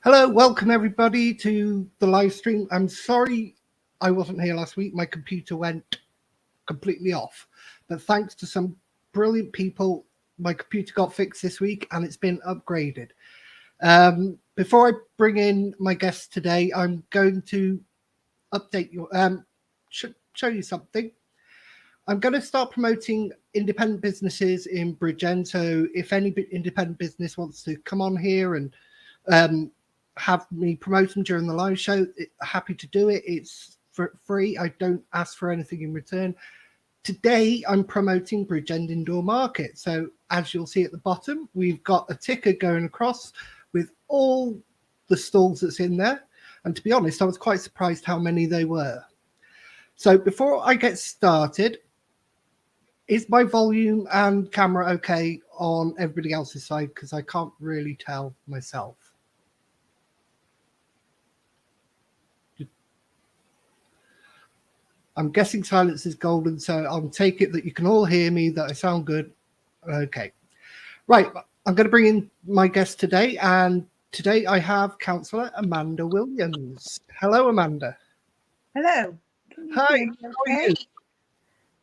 Hello, welcome everybody to the live stream. I'm sorry I wasn't here last week. My computer went completely off. But thanks to some brilliant people, my computer got fixed this week and it's been upgraded. Before I bring in my guests today, I'm going to update you, show you something. I'm going to start promoting independent businesses in Bridgend. So if any independent business wants to come on here and have me promote them during the live show, happy to do it. It's for free. I don't ask for anything in return. Today, I'm promoting Bridgend Indoor Market. So as you'll see at the bottom, we've got a ticker going across with all the stalls that's in there. And to be honest, I was quite surprised how many they were. So before I get started, is my volume and camera okay on everybody else's side? Because I can't really tell myself. I'm guessing silence is golden, so I'll take it that you can all hear me, that I sound good. Okay. Right, I'm going to bring in my guest today, and today I have Cllr Amanda Williams. Hello, Amanda. Hello. Hi, how are you?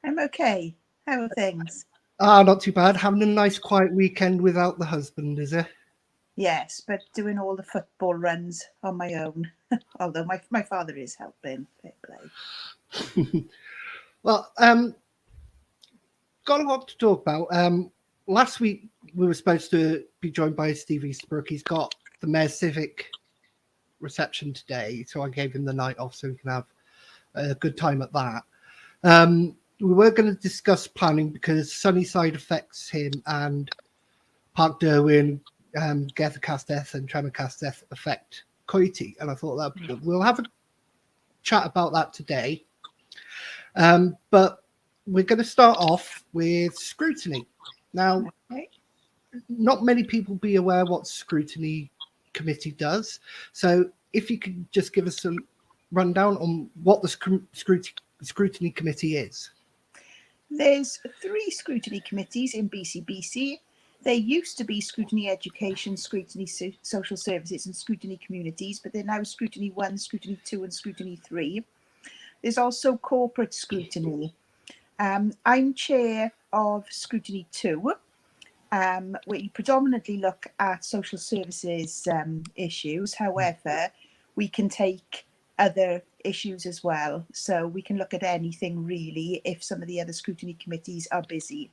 I'm okay. How are things? Not too bad. Having a nice quiet weekend without the husband, is it? Yes, but doing all the football runs on my own. Although my father is helping. Fair play. Well, got a lot to talk about. Last week we were supposed to be joined by Steve Easterbrook. He's got the Mayor's Civic reception today, so I gave him the night off so we can have a good time at that. We were going to discuss planning because Sunnyside affects him and Park Derwin, Getha Castell and Tremor Castell affect Coity, and I thought that we'll have a chat about that today. But we're going to start off with scrutiny. Now, not many people be aware what scrutiny committee does. So if you could just give us a rundown on what the scrutiny committee is. There's 3 scrutiny committees in BCBC. There used to be Scrutiny Education, Scrutiny Social Services and Scrutiny Communities, but they're now Scrutiny 1, Scrutiny 2 and Scrutiny 3. There's also Corporate Scrutiny. I'm chair of Scrutiny 2, where you predominantly look at social services issues. However, we can take other issues as well. So we can look at anything really if some of the other scrutiny committees are busy.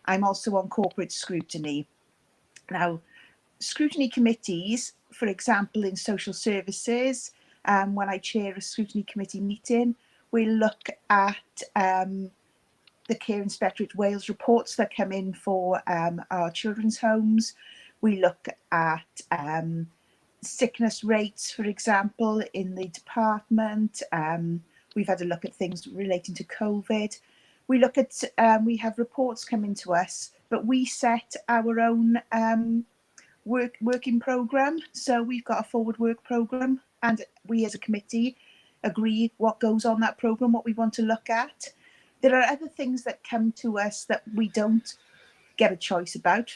I'm also on corporate scrutiny. Now, scrutiny committees, for example, in social services, when I chair a scrutiny committee meeting, we look at the Care Inspectorate Wales reports that come in for our children's homes. We look at sickness rates, for example, in the department. We've had a look at things relating to COVID. We look at, we have reports coming to us, but we set our own working programme. So we've got a forward work programme and we as a committee agree what goes on that programme, what we want to look at. There are other things that come to us that we don't get a choice about,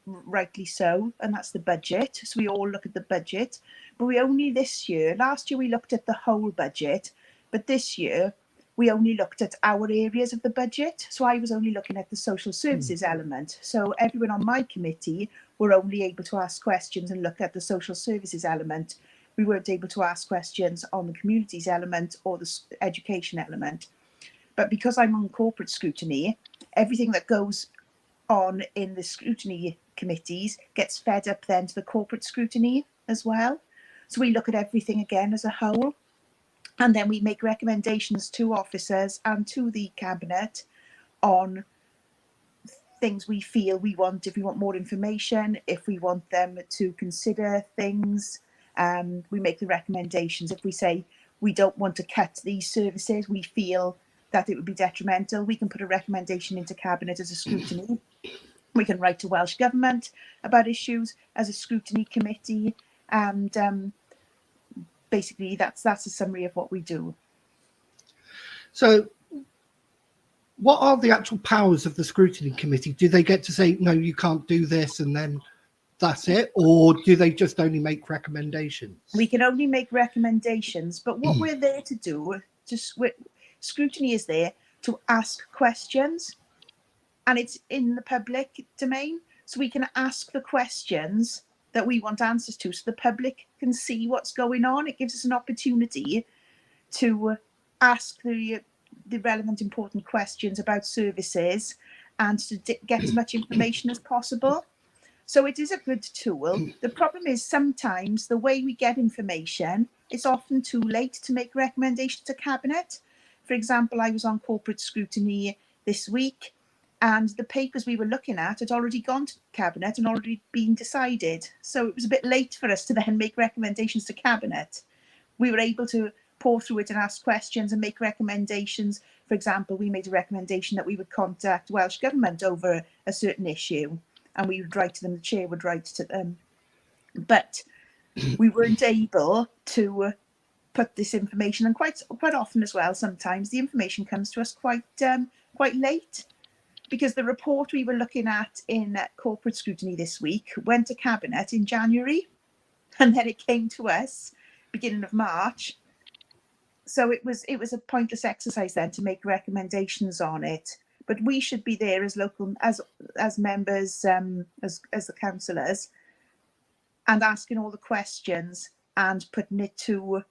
rightly so, and that's the budget. So we all look at the budget, but we only this year, last year we looked at the whole budget, but this year we only looked at our areas of the budget. So I was only looking at the social services element. So everyone on my committee were only able to ask questions and look at the social services element. We weren't able to ask questions on the communities element or the education element. But because I'm on corporate scrutiny, everything that goes on in the scrutiny committees gets fed up then to the corporate scrutiny as well. So we look at everything again as a whole. And then we make recommendations to officers and to the cabinet on things we feel we want, if we want more information, if we want them to consider things. We make the recommendations. If we say we don't want to cut these services, we feel that it would be detrimental, we can put a recommendation into cabinet as a scrutiny. We can write to Welsh Government about issues as a scrutiny committee, and basically that's a summary of what we do. So what are the actual powers of the scrutiny committee? Do they get to say, no, you can't do this, and then That's it? Or do they just only make recommendations? We can only make recommendations, but what we're there to do, scrutiny is there to ask questions, and it's in the public domain, so we can ask the questions that we want answers to, so the public can see what's going on. It gives us an opportunity to ask the relevant, important questions about services and to get as much information as possible. So it is a good tool. The problem is sometimes the way we get information, it's often too late to make recommendations to Cabinet. For example, I was on corporate scrutiny this week, and the papers we were looking at had already gone to Cabinet and already been decided. So it was a bit late for us to then make recommendations to Cabinet. We were able to pour through it and ask questions and make recommendations. For example, we made a recommendation that we would contact Welsh Government over a certain issue, and we would write to them, the chair would write to them. But we weren't able to put this information, and quite often as well, sometimes the information comes to us quite late, because the report we were looking at in corporate scrutiny this week went to Cabinet in January, and then it came to us beginning of March. So it was a pointless exercise then to make recommendations on it. But we should be there as as members, as the councillors, and asking all the questions and putting it to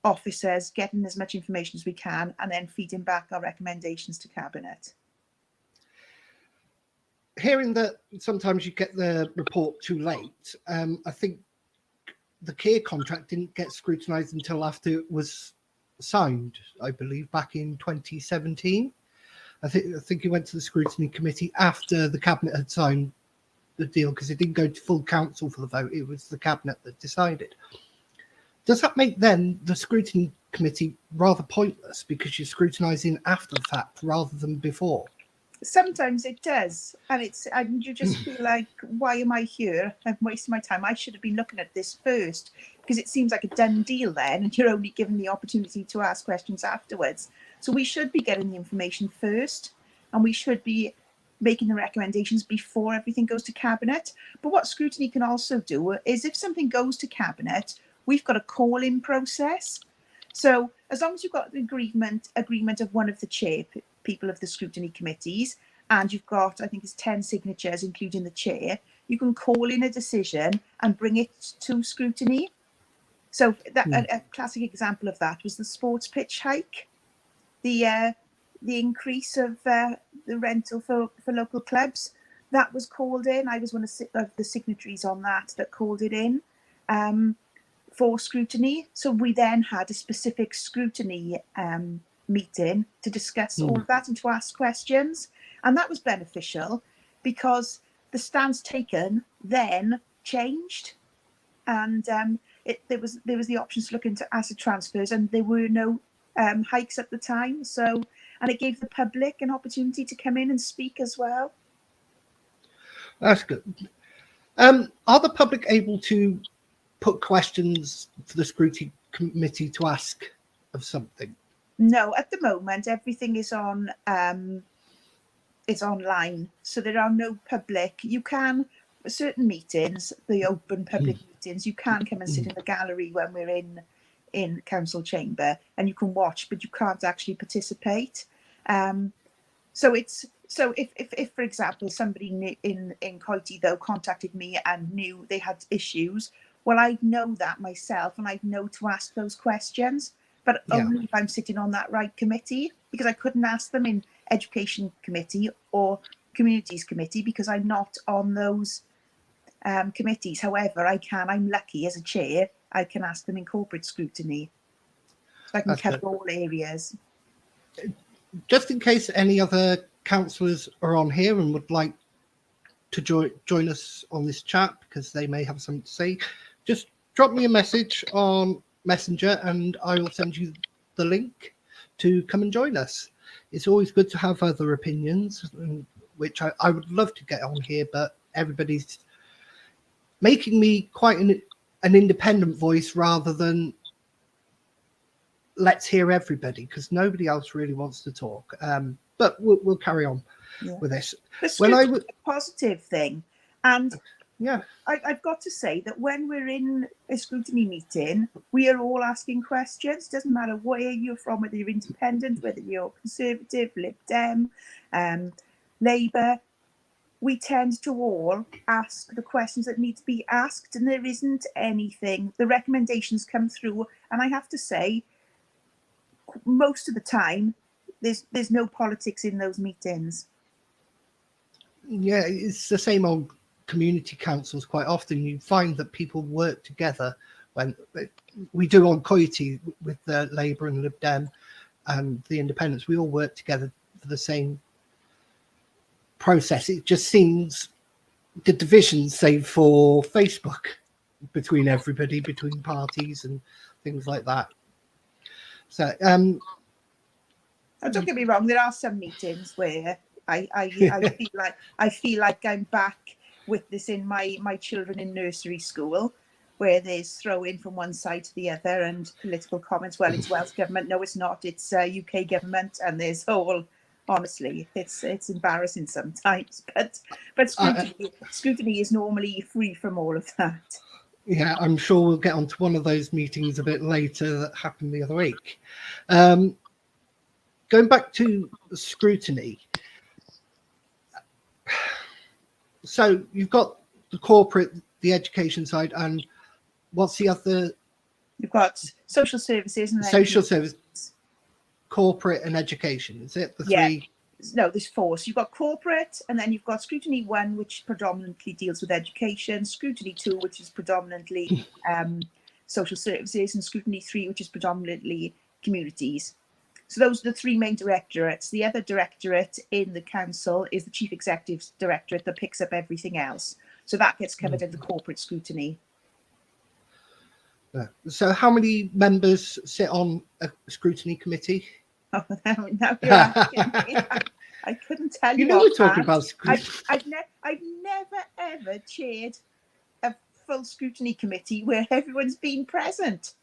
officers, getting as much information as we can, and then feeding back our recommendations to Cabinet. Hearing that sometimes you get the report too late, I think the Cllr contract didn't get scrutinised until after it was signed, I believe, back in 2017. I think it went to the scrutiny committee after the Cabinet had signed the deal, because it didn't go to full council for the vote. It was the Cabinet that decided. Does that make then the scrutiny committee rather pointless, because you're scrutinising after the fact rather than before? Sometimes it does, and you just feel like, why am I here? I'm wasting my time. I should have been looking at this first, because it seems like a done deal then, and you're only given the opportunity to ask questions afterwards. So we should be getting the information first, and we should be making the recommendations before everything goes to Cabinet. But what scrutiny can also do is, if something goes to Cabinet, we've got a call-in process. So as long as you've got the agreement of one of the people of the scrutiny committees, and you've got, I think it's 10 signatures, including the chair, you can call in a decision and bring it to scrutiny. So that a classic example of that was the sports pitch hike, the increase of the rental for local clubs. That was called in. I was one of the signatories on that called it in for scrutiny. So we then had a specific scrutiny meeting to discuss all of that and to ask questions, and that was beneficial because the stance taken then changed, and there was the option to look into asset transfers, and there were no hikes at the time. So, and it gave the public an opportunity to come in and speak as well. That's good. Are the public able to put questions for the scrutiny committee to ask of something? No, at the moment everything is on. It's online, so there are no public. You can, certain meetings, the open public meetings, you can come and sit in the gallery when we're in council chamber, and you can watch, but you can't actually participate. So if for example somebody in Coity though contacted me and knew they had issues, well, I'd know that myself, and I'd know to ask those questions, but only if I'm sitting on that right committee, because I couldn't ask them in education committee or communities committee because I'm not on those committees. However, I'm lucky as a chair, I can ask them in corporate scrutiny. So I can cover all areas. Just in case any other councillors are on here and would like to join us on this chat because they may have something to say, just drop me a message on Messenger and I will send you the link to come and join us. It's always good to have other opinions, which I would love to get on here, but everybody's making me quite an independent voice rather than let's hear everybody, because nobody else really wants to talk. But we'll carry on with this. The scrutiny is a positive thing, and Yeah. I've got to say that when we're in a scrutiny meeting, we are all asking questions. Doesn't matter where you're from, whether you're independent, whether you're Conservative, Lib Dem, Labour. We tend to all ask the questions that need to be asked, and there isn't anything. The recommendations come through, and I have to say, most of the time, there's no politics in those meetings. Yeah, it's the same old community councils. Quite often you find that people work together. When we do on Coity with the Labour and Lib Dem and the Independents, we all work together for the same process. It just seems the divisions, say for Facebook, between everybody, between parties and things like that. So Now, don't get me wrong, there are some meetings where I feel like I'm back witnessing my children in nursery school, where there's throwing from one side to the other and political comments. Well, it's Welsh government. No, it's not. It's UK government. And there's whole, honestly, it's embarrassing sometimes. But scrutiny is normally free from all of that. Yeah, I'm sure we'll get onto one of those meetings a bit later that happened the other week. Going back to scrutiny. So you've got the corporate, the education side, and what's the other? You've got social services and social service, corporate, and education. Is it the three? No, there's four. So you've got corporate, and then you've got scrutiny 1, which predominantly deals with education, scrutiny 2, which is predominantly social services, and scrutiny 3, which is predominantly communities. So those are the three main directorates. The other directorate in the council is the Chief Executive's directorate that picks up everything else. So that gets covered in the corporate scrutiny. So how many members sit on a scrutiny committee? Oh, now you're asking me. I couldn't tell you. You know we're talking about scrutiny. I've never ever chaired a full scrutiny committee where everyone's been present.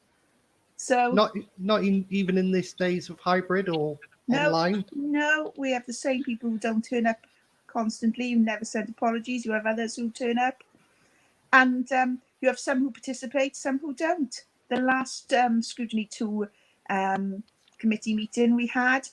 So not even in these days of hybrid or online. No, we have the same people who don't turn up constantly. You never send apologies. You have others who turn up, and you have some who participate, some who don't. The last scrutiny 2 committee meeting we had,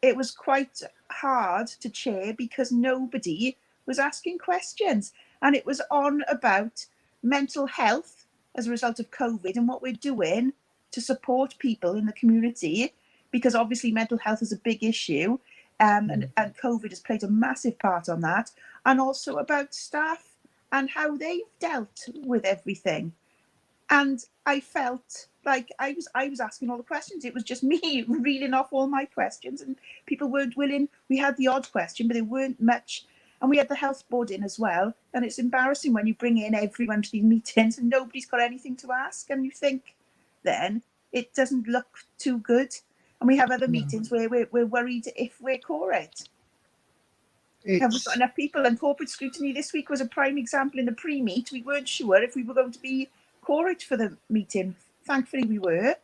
it was quite hard to chair because nobody was asking questions, and it was on about mental health as a result of COVID and what we're doing to support people in the community, because obviously mental health is a big issue, and COVID has played a massive part on that, and also about staff and how they've dealt with everything. And I felt like I was asking all the questions. It was just me reeling off all my questions, and people weren't willing. We had the odd question, but they weren't much. And we had the health board in as well. And it's embarrassing when you bring in everyone to these meetings and nobody's got anything to ask. And you think then it doesn't look too good. And we have other meetings where we're worried if we're correct. Have we got enough people? And corporate scrutiny this week was a prime example. In the pre-meet, we weren't sure if we were going to be correct for the meeting. Thankfully we were,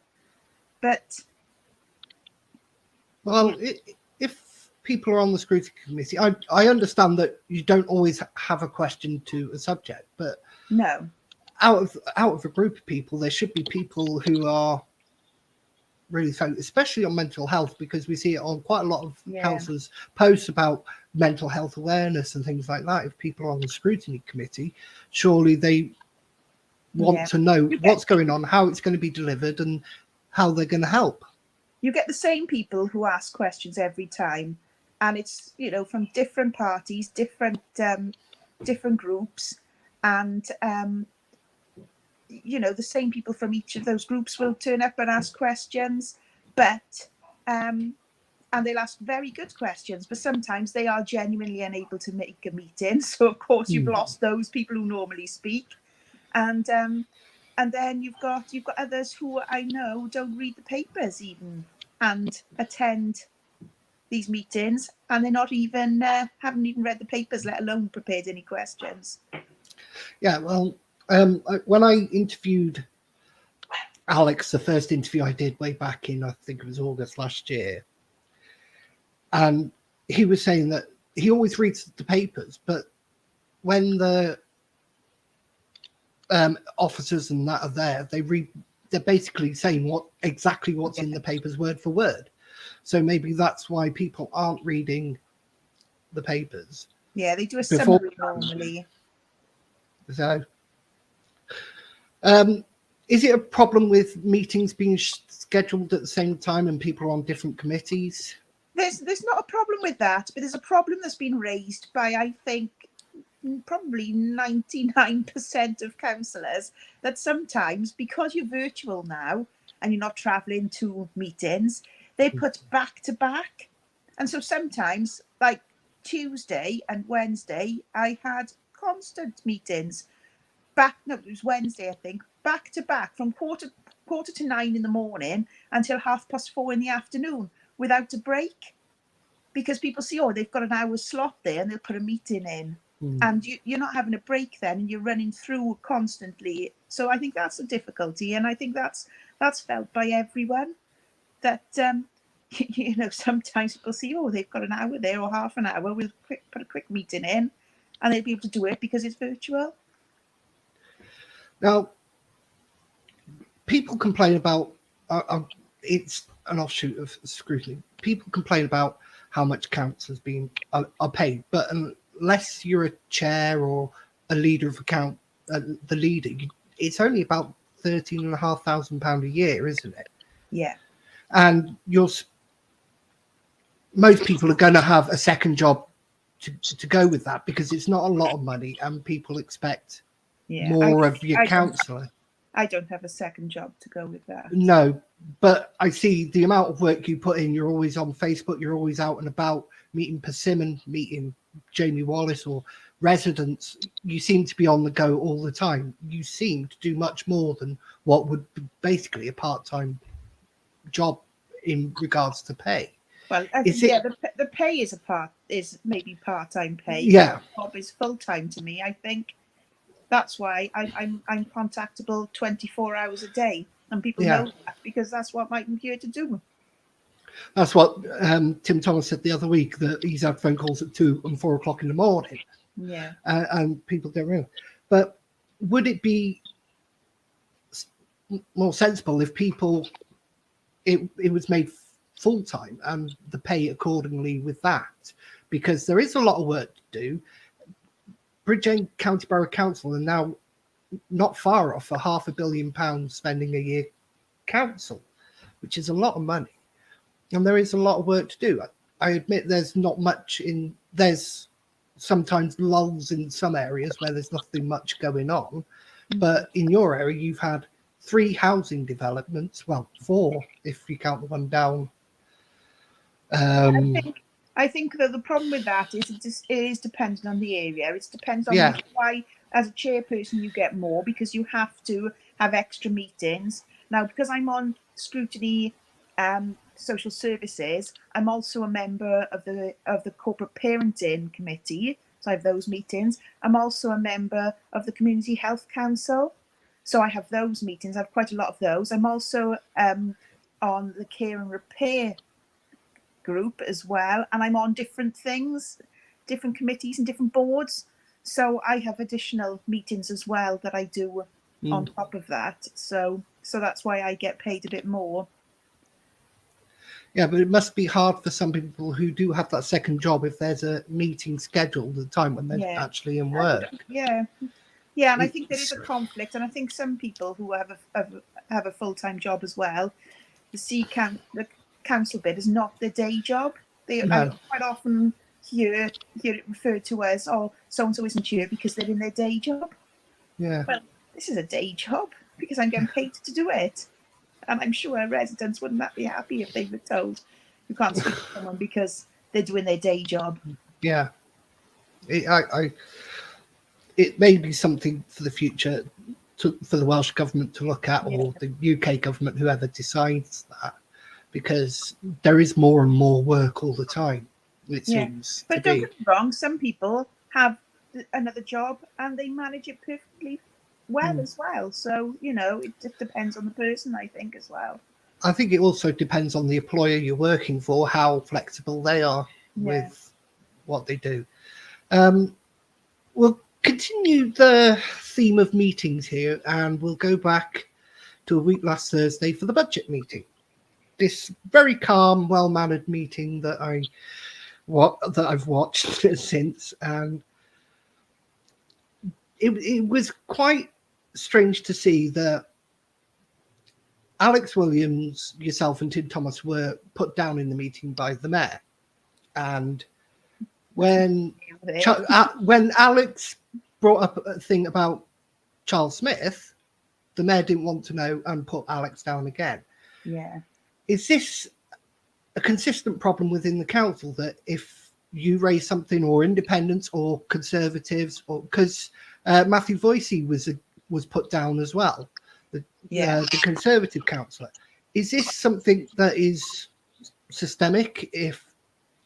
but well, if people are on the scrutiny committee, I understand that you don't always have a question to a subject, but no, out of a group of people, there should be people who are really focused, especially on mental health, because we see it on quite a lot of councils' posts about mental health awareness and things like that. If people are on the scrutiny committee, surely they want to know what's going on, how it's going to be delivered, and how they're going to help. You get the same people who ask questions every time, and it's, you know, from different parties, different groups, and you know, the same people from each of those groups will turn up and ask questions, but and they'll ask very good questions, but sometimes they are genuinely unable to make a meeting. So of course you've lost those people who normally speak. And then you've got others who I know don't read the papers even and attend these meetings, and they're not even haven't even read the papers, let alone prepared any questions. Yeah, well, when I interviewed Alex, the first interview I did way back in, I think it was August last year, and he was saying that he always reads the papers, but when the officers and that are there, they're basically saying exactly what's in the papers word for word. So maybe that's why people aren't reading the papers. Yeah, they do a before. summary normally. So, is it a problem with meetings being scheduled at the same time and people on different committees? There's not a problem with that, but there's a problem that's been raised by, I think, probably 99% of councillors, that sometimes, because you're virtual now and you're not travelling to meetings, they put back to back. And so sometimes, like Tuesday and Wednesday, I had constant meetings. It was Wednesday, I think, back to back from quarter to 9 in the morning until 4:30 in the afternoon without a break. Because people see, oh, they've got an hour slot there and they'll put a meeting in. And you're not having a break then, and you're running through constantly. So I think that's a difficulty, and I think that's felt by everyone. That sometimes people see, oh, they've got an hour there or half an hour, we'll put a quick meeting in, and they'll be able to do it because it's virtual. Now, people complain about it's an offshoot of scrutiny. People complain about how much councillors are paid, but unless you're a chair or a leader of account, the leader, it's only about £13,500 a year, isn't it? Yeah. And most people are going to have a second job to go with that, because it's not a lot of money and people expect more of your councillor. I don't have a second job to go with that. No, but I see the amount of work you put in. You're always on Facebook. You're always out and about, meeting Persimmon, meeting Jamie Wallace or residents. You seem to be on the go all the time. You seem to do much more than what would be basically a part-time job in regards to pay. Well, the pay is maybe part-time pay. Yeah, the job is full-time to me. I think that's why I'm contactable 24 hours a day, and people know that because that's what I'm here to do. That's what Tim Thomas said the other week, that he's had phone calls at 2 and 4 o'clock in the morning. Yeah, and people don't realize. But would it be more sensible if it was made full time and the pay accordingly with that? Because there is a lot of work to do. Bridgend County Borough Council are now not far off a £500 million spending a year council, which is a lot of money. And there is a lot of work to do. I admit there's not much there's sometimes lulls in some areas where there's nothing much going on. But in your area, you've had 3 housing developments, well, 4 if you count the one down. I think that the problem with that is it is dependent on the area. It depends on why, as a chairperson, you get more, because you have to have extra meetings. Now, because I'm on scrutiny social services, I'm also a member of the corporate parenting committee, so I have those meetings. I'm also a member of the community health council, so I have those meetings. I have quite a lot of those. I'm also on the care and repair group as well, and I'm on different things, different committees and different boards, so I have additional meetings as well that I do on top of that, so that's why I get paid a bit more. Yeah, but it must be hard for some people who do have that second job if there's a meeting scheduled at the time when they're actually in work. And I think there is a conflict, and I think some people who have a full-time job as well, the council bid is not their day job. I quite often hear it referred to as, oh, so-and-so isn't here because they're in their day job. Yeah. Well, this is a day job because I'm getting paid to do it. And I'm sure residents wouldn't be happy if they were told you can't speak to someone because they're doing their day job. Yeah. It may be something for the future for the Welsh government to look at, or the UK government, whoever decides that, because there is more and more work all the time, it seems. But don't get me wrong, some people have another job and they manage it perfectly well as well. So, it just depends on the person, I think, as well. I think it also depends on the employer you're working for, how flexible they are with what they do. We'll continue the theme of meetings here, and we'll go back to a week last Thursday for the budget meeting. This very calm, well-mannered meeting that I've watched since, and it was quite strange to see that Alex Williams, yourself, and Tim Thomas were put down in the meeting by the mayor, and when Alex brought up a thing about Charles Smith, the mayor didn't want to know and put Alex down again. Yeah. Is this a consistent problem within the council, that if you raise something, or independents or conservatives, or because Matthew Voicey was put down as well, the conservative councillor, is this something that is systemic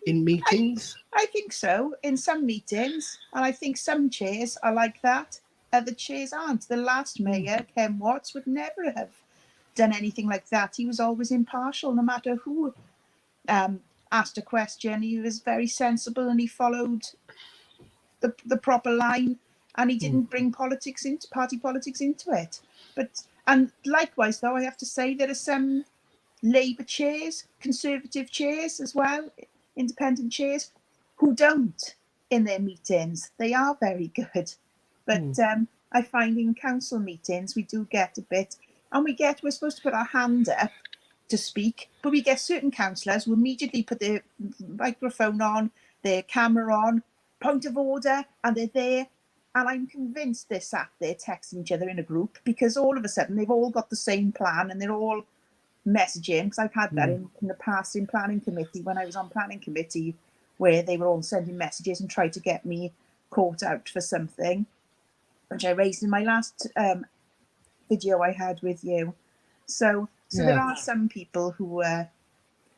in meetings? I think so, in some meetings, and I think some chairs are like that. Other chairs aren't. The last mayor, Ken Watts, would never have done anything like that. He was always impartial, no matter who asked a question. He was very sensible, and he followed the proper line, and he didn't bring party politics into it. And likewise, though, I have to say there are some Labour chairs, Conservative chairs as well, independent chairs, who don't in their meetings. They are very good. But I find in council meetings, we do get a bit, and we're supposed to put our hand up to speak, but we get certain councillors who immediately put their microphone on, their camera on, point of order, and they're there. And I'm convinced they're sat there texting each other in a group, because all of a sudden they've all got the same plan and they're all messaging. Because I've had that in the past in planning committee, when I was on planning committee, where they were all sending messages and tried to get me caught out for something, which I raised in my last video I had with you. So there are some people who are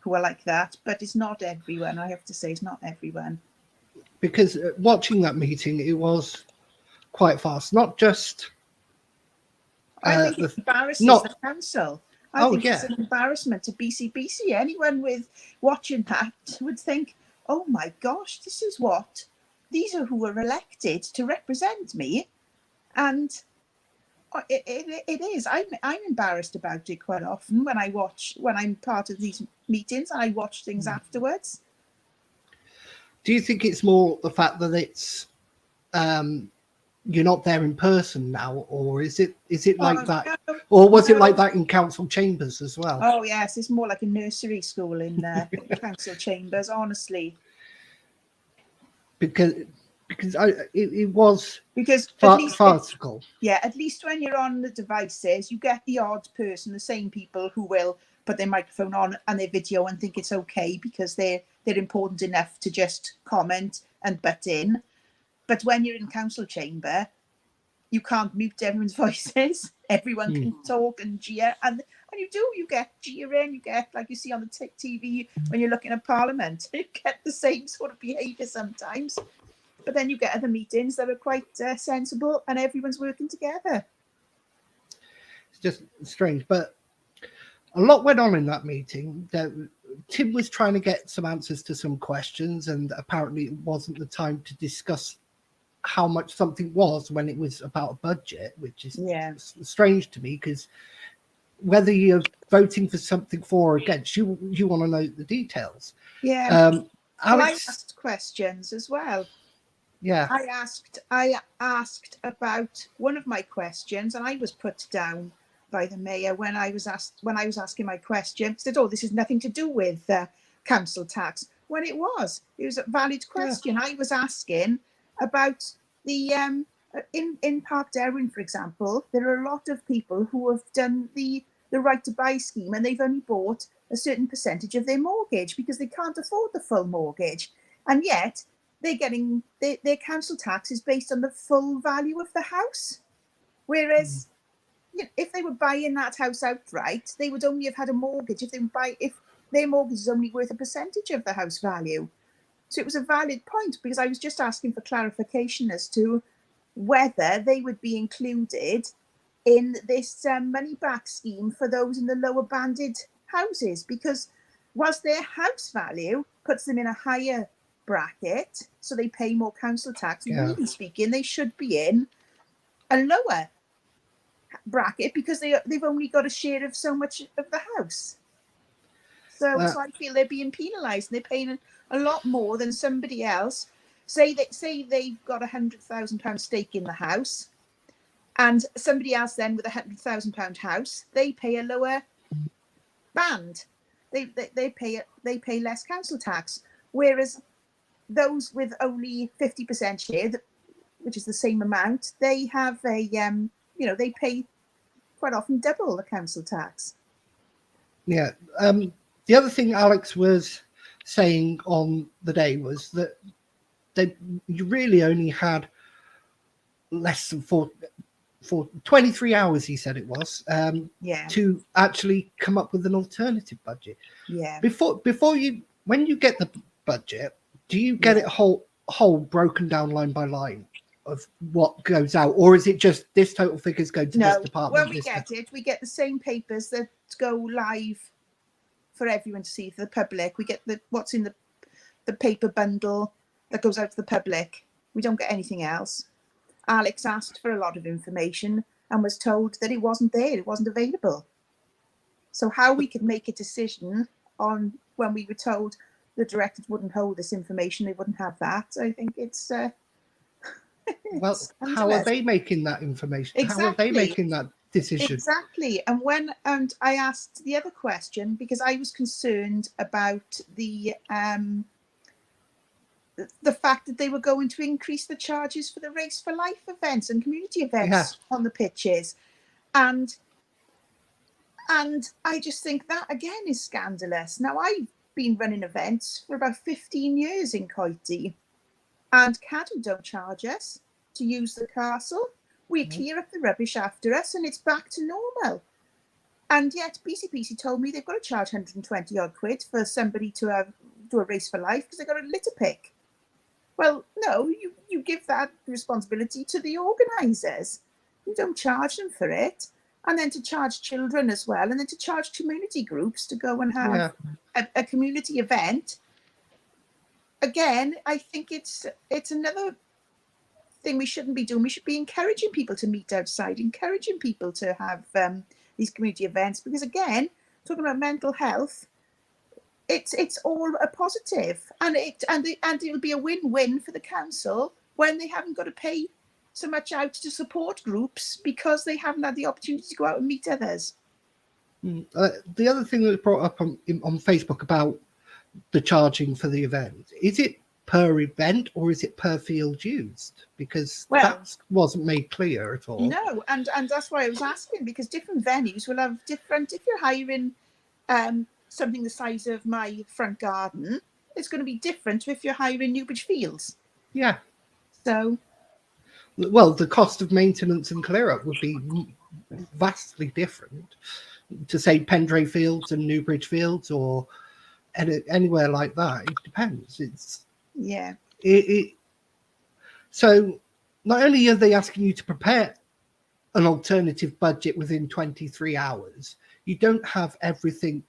like that, but it's not everyone. I have to say, it's not everyone. Because watching that meeting, it was quite fast. Not just. I think it embarrasses the council. I think it's an embarrassment to BCBC. Anyone watching that would think, "Oh my gosh, these are who were elected to represent me," and it is. I'm embarrassed about it quite often when I'm part of these meetings and I watch things afterwards. Do you think it's more the fact that it's you're not there in person now, or is it like that, or was it like that in council chambers as well? Oh yes, it's more like a nursery school in council chambers, honestly. Because it was farcical. At least when you're on the devices, you get the odd person, the same people who will put their microphone on and their video and think it's okay because they're important enough to just comment and butt in. But when you're in council chamber, you can't mute everyone's voices. Everyone can talk and jeer, and you get jeering. You get, like you see on the TV when you're looking at Parliament, you get the same sort of behaviour sometimes. But then you get other meetings that are quite sensible and everyone's working together. It's just strange, but a lot went on in that meeting. Tim was trying to get some answers to some questions, and apparently it wasn't the time to discuss how much something was when it was about a budget, which is strange to me, because whether you're voting for something for or against, you want to know the details. I asked questions as well. I asked about one of my questions, and I was put down by the mayor when I was asking my question. Said, "Oh, this has nothing to do with council tax." When it was a valid question. I was asking about the in Park Derwin, for example. There are a lot of people who have done the right to buy scheme, and they've only bought a certain percentage of their mortgage because they can't afford the full mortgage, and yet they're getting their council tax is based on the full value of the house, whereas if they were buying that house outright, they would only have had a mortgage if their mortgage is only worth a percentage of the house value. So it was a valid point, because I was just asking for clarification as to whether they would be included in this money back scheme for those in the lower banded houses, because whilst their house value puts them in a higher bracket, so they pay more council tax. Yeah. Really speaking, they should be in a lower bracket because they've only got a share of so much of the house. So I feel they're being penalised, and they're paying a lot more than somebody else. Say they've got £100,000 stake in the house, and somebody else then with £100,000 house, they pay a lower band. They pay less council tax, whereas those with only 50% share, which is the same amount, they have a they pay quite often double the council tax. Yeah. The other thing Alex was saying on the day was that you really only had less than 23 hours, he said it was, to actually come up with an alternative budget. Yeah. When you get the budget, do you get it whole broken down line by line of what goes out, or is it just this total figures go to this department? When we get the same papers that go live for everyone to see, for the public. We get what's in the paper bundle that goes out to the public. We don't get anything else. Alex asked for a lot of information and was told that it wasn't there, it wasn't available. So how we could make a decision on when we were told the directors wouldn't hold this information, they wouldn't have that, I think it's well, how are they making that information? Exactly. How are they making that decision? Exactly. And I asked the other question because I was concerned about the fact that they were going to increase the charges for the Race for Life events and community events on the pitches. And I just think that, again, is scandalous. Now, I've been running events for about 15 years in Coity, and Cadw don't charge us to use the castle. We clear up the rubbish after us, and it's back to normal. And yet BCPC told me they've got to charge 120 odd quid for somebody to do a Race for Life because they've got a litter pick. Well, no, you give that responsibility to the organisers. You don't charge them for it. And then to charge children as well, and then to charge community groups to go and have a community event. Again, I think it's another thing we shouldn't be doing. We should be encouraging people to meet outside, encouraging people to have these community events, because again, talking about mental health, it's all a positive, and it'll be a win-win for the council when they haven't got to pay so much out to support groups because they haven't had the opportunity to go out and meet others. The other thing that was brought up on Facebook about the charging for the event, is it per event or is it per field used? Because that wasn't made clear at all. No, and that's why I was asking, because different venues will have different. If you're hiring something the size of my front garden, it's going to be different to if you're hiring Newbridge Fields. Yeah. So. Well, the cost of maintenance and clear up would be vastly different to say Pendray Fields and Newbridge Fields or anywhere like that. It depends. So not only are they asking you to prepare an alternative budget within 23 hours, you don't have everything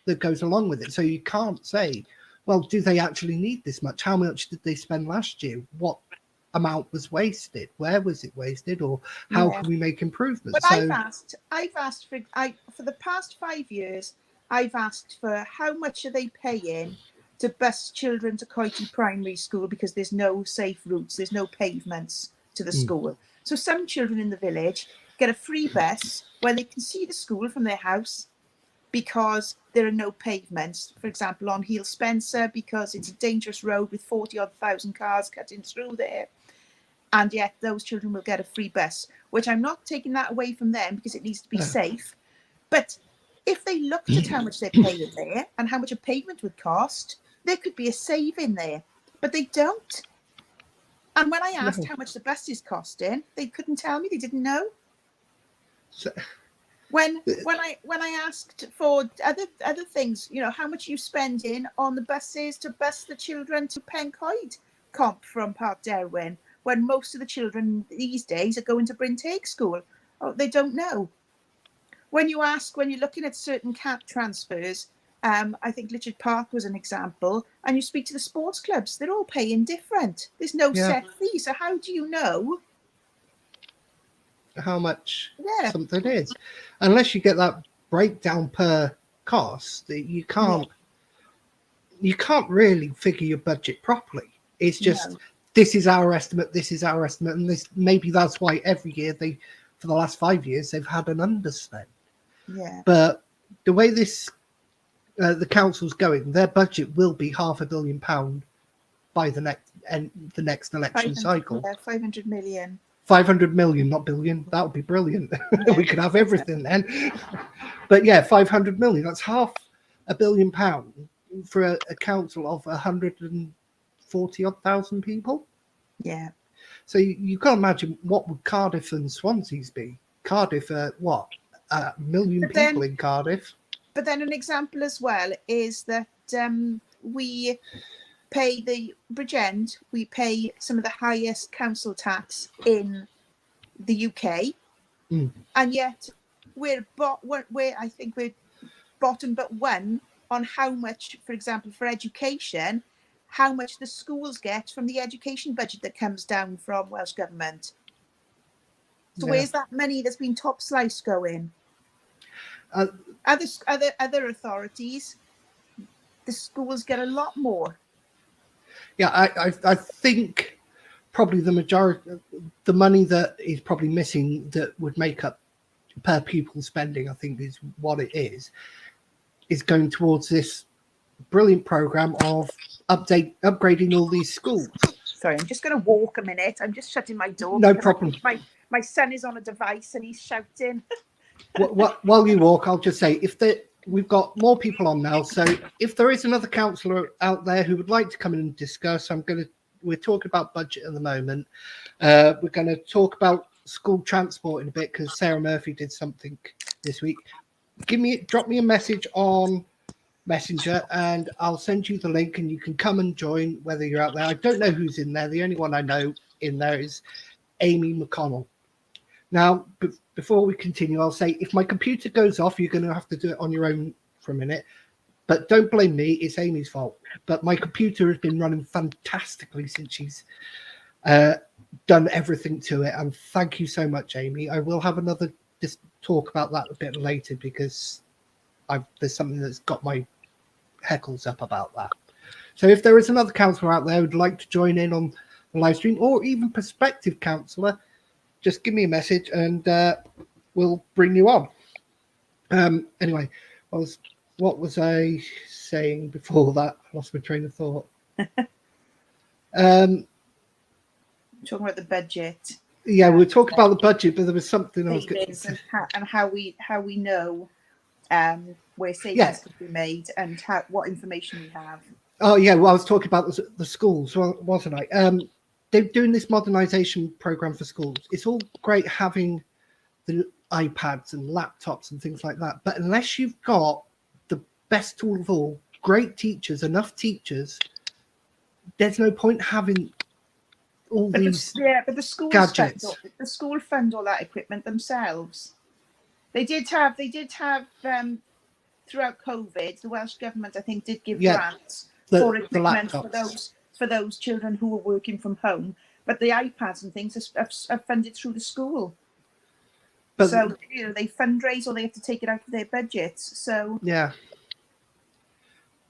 that goes along with it. So you can't say, well, do they actually need this much? How much did they spend last year? What amount was wasted? Where was it wasted? Or how can we make improvements? But I've asked for the past 5 years, I've asked for how much are they paying to bus children to Coity Primary School because there's no safe routes, there's no pavements to the school. So some children in the village get a free bus where they can see the school from their house because there are no pavements. For example, on Heel Spencer, because it's a dangerous road with 40,000 cars cutting through there. And yet those children will get a free bus, which I'm not taking that away from them because it needs to be safe. But if they looked at how much they're paying there and how much a pavement would cost, there could be a saving there. But they don't. And when I asked how much the bus is costing, they couldn't tell me. They didn't know. So, when I asked for other things, you know, how much you spending on the buses to bus the children to Pencoed Comp from Park Derwin, when most of the children these days are going to Bryn Teg School. Oh, they don't know. When you're looking at certain cap transfers, I think Litchard Park was an example. And you speak to the sports clubs, they're all paying different. There's no set fee. So how do you know how much something is? Unless you get that breakdown per cost, you can't really figure your budget properly. It's just this is our estimate, and this maybe that's why every year for the last 5 years they've had an underspend. Yeah. But the way this the council's going, their budget will be £500 million by the next election cycle. Yeah, 500 million. 500 million, not billion. That would be brilliant. We could have everything then. But yeah, 500 million. That's £500 million for a council of 140,000 people. Yeah. So you can't imagine what would Cardiff and Swansea's be. Cardiff, what? 1 million people in Cardiff. But then an example as well is that we pay the Bridgend, we pay some of the highest council tax in the UK, and yet I think we're bottom but one on how much, for example, for education, how much the schools get from the education budget that comes down from Welsh Government. So where's that money that's been top sliced going? Other authorities, the schools get a lot more. Yeah, I think probably the majority, the money that is probably missing that would make up per pupil spending, I think is what it is going towards this brilliant program of upgrading all these schools. Sorry, I'm just going to walk a minute. I'm just shutting my door. No problem. My son is on a device and he's shouting. While you walk, I'll just say we've got more people on now. So if there is another councillor out there who would like to come in and discuss, we're talking about budget at the moment. We're going to talk about school transport in a bit because Sarah Murphy did something this week. Drop me a message on Messenger and I'll send you the link and you can come and join whether you're out there. I don't know who's in there. The only one I know in there is Amy McConnell. Now, before we continue, I'll say if my computer goes off, you're going to have to do it on your own for a minute. But don't blame me. It's Amy's fault. But my computer has been running fantastically since she's done everything to it. And thank you so much, Amy. I will have another talk about that a bit later because there's something that's got my heckles up about that. So if there is another councillor out there who'd like to join in on the live stream or even prospective councillor, just give me a message and we'll bring you on. Anyway, what was I saying before that? I lost my train of thought. Talking about the budget. Yeah, we were talking about the budget, but there was something I was going to say. And how we know where savings could be made and what information we have. Oh yeah, well I was talking about the schools, wasn't I? They're doing this modernisation program for schools. It's all great having the iPads and laptops and things like that, but unless you've got the best tool of all, great teachers, enough teachers, there's no point having all these but the schools gadgets. The school fund all that equipment themselves. They did have throughout COVID, the Welsh Government I think did give grants for equipment for those children who were working from home, but the iPads and things are funded through the school. But, so they fundraise or they have to take it out of their budgets. So yeah,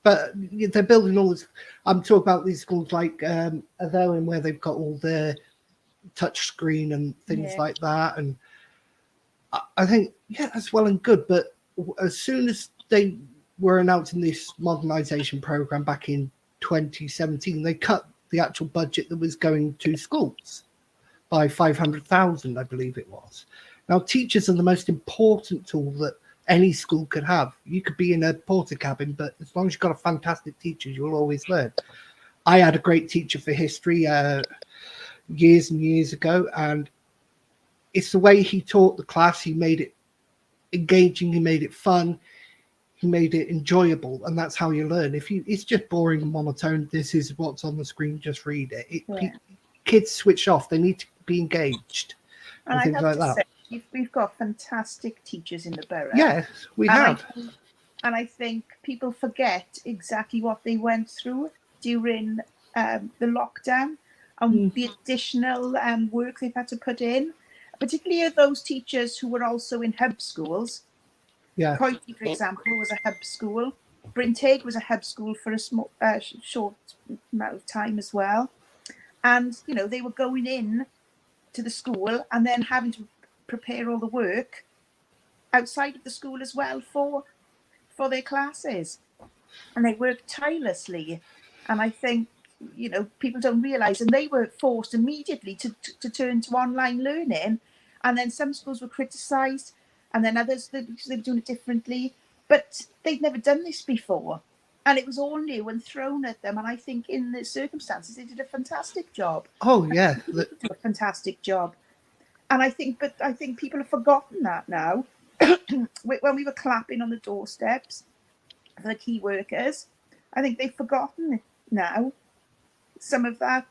but they're building all this. I'm talking about these schools like Athelin where they've got all their touch screen and things like that, and I think that's well and good. But as soon as they were announcing this modernisation program back in 2017, they cut the actual budget that was going to schools by 500,000, I believe it was. Now, teachers are the most important tool that any school could have. You could be in a porter cabin, but as long as you've got a fantastic teacher, you'll always learn. I had a great teacher for history years and years ago, and it's the way he taught the class. He made it engaging, he made it fun, he made it enjoyable, and that's how you learn. It's just boring and monotone, this is what's on the screen, just read it. Kids switch off, they need to be engaged and things like that. We've got fantastic teachers in the borough. Yes, we have. And I think people forget exactly what they went through during the lockdown and the additional work they've had to put in, particularly of those teachers who were also in hub schools. Yeah. Coity, for example, was a hub school. Bryn Teg was a hub school for a small, short amount of time as well. And, you know, they were going in to the school and then having to prepare all the work outside of the school as well for their classes. And they worked tirelessly. And I think, you know, people don't realise, and they were forced immediately to turn to online learning. And then some schools were criticised, and then others, because they were doing it differently. But they'd never done this before. And it was all new and thrown at them. And I think in the circumstances, they did a fantastic job. Oh, yeah. They did a fantastic job. And I think people have forgotten that now. When we were clapping on the doorsteps for the key workers, I think they've forgotten now some of that,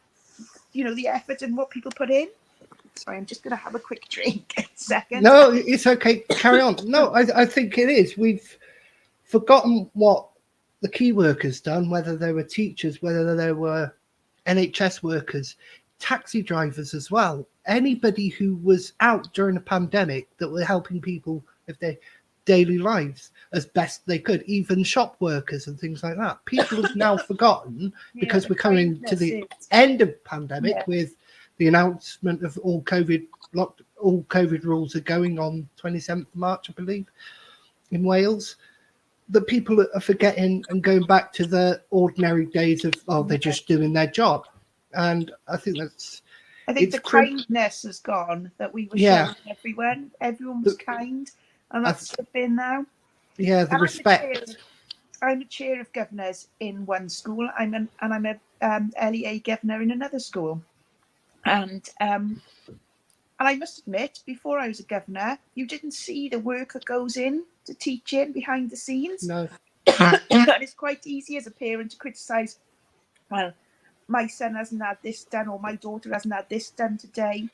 you know, the effort and what people put in. Sorry, I'm just going to have a quick drink in a second. No, it's okay. Carry on. No, I think it is. We've forgotten what the key workers done, whether they were teachers, whether they were NHS workers, taxi drivers as well. Anybody who was out during a pandemic that were helping people with their daily lives as best they could, even shop workers and things like that. People have now forgotten because we're coming to the end of pandemic with the announcement of all COVID rules are going on 27th March, I believe, in Wales. The people are forgetting and going back to the ordinary days of they're just doing their job. And I think the kindness has gone that we were showing everyone. Everyone was kind, and that's slipping now. Yeah, the respect. I'm a chair of governors in one school. I'm a LEA governor in another school, and I must admit, before I was a governor, you didn't see the work that goes in to teaching behind the scenes. No. And it's quite easy as a parent to criticise, well, my son hasn't had this done, or my daughter hasn't had this done today,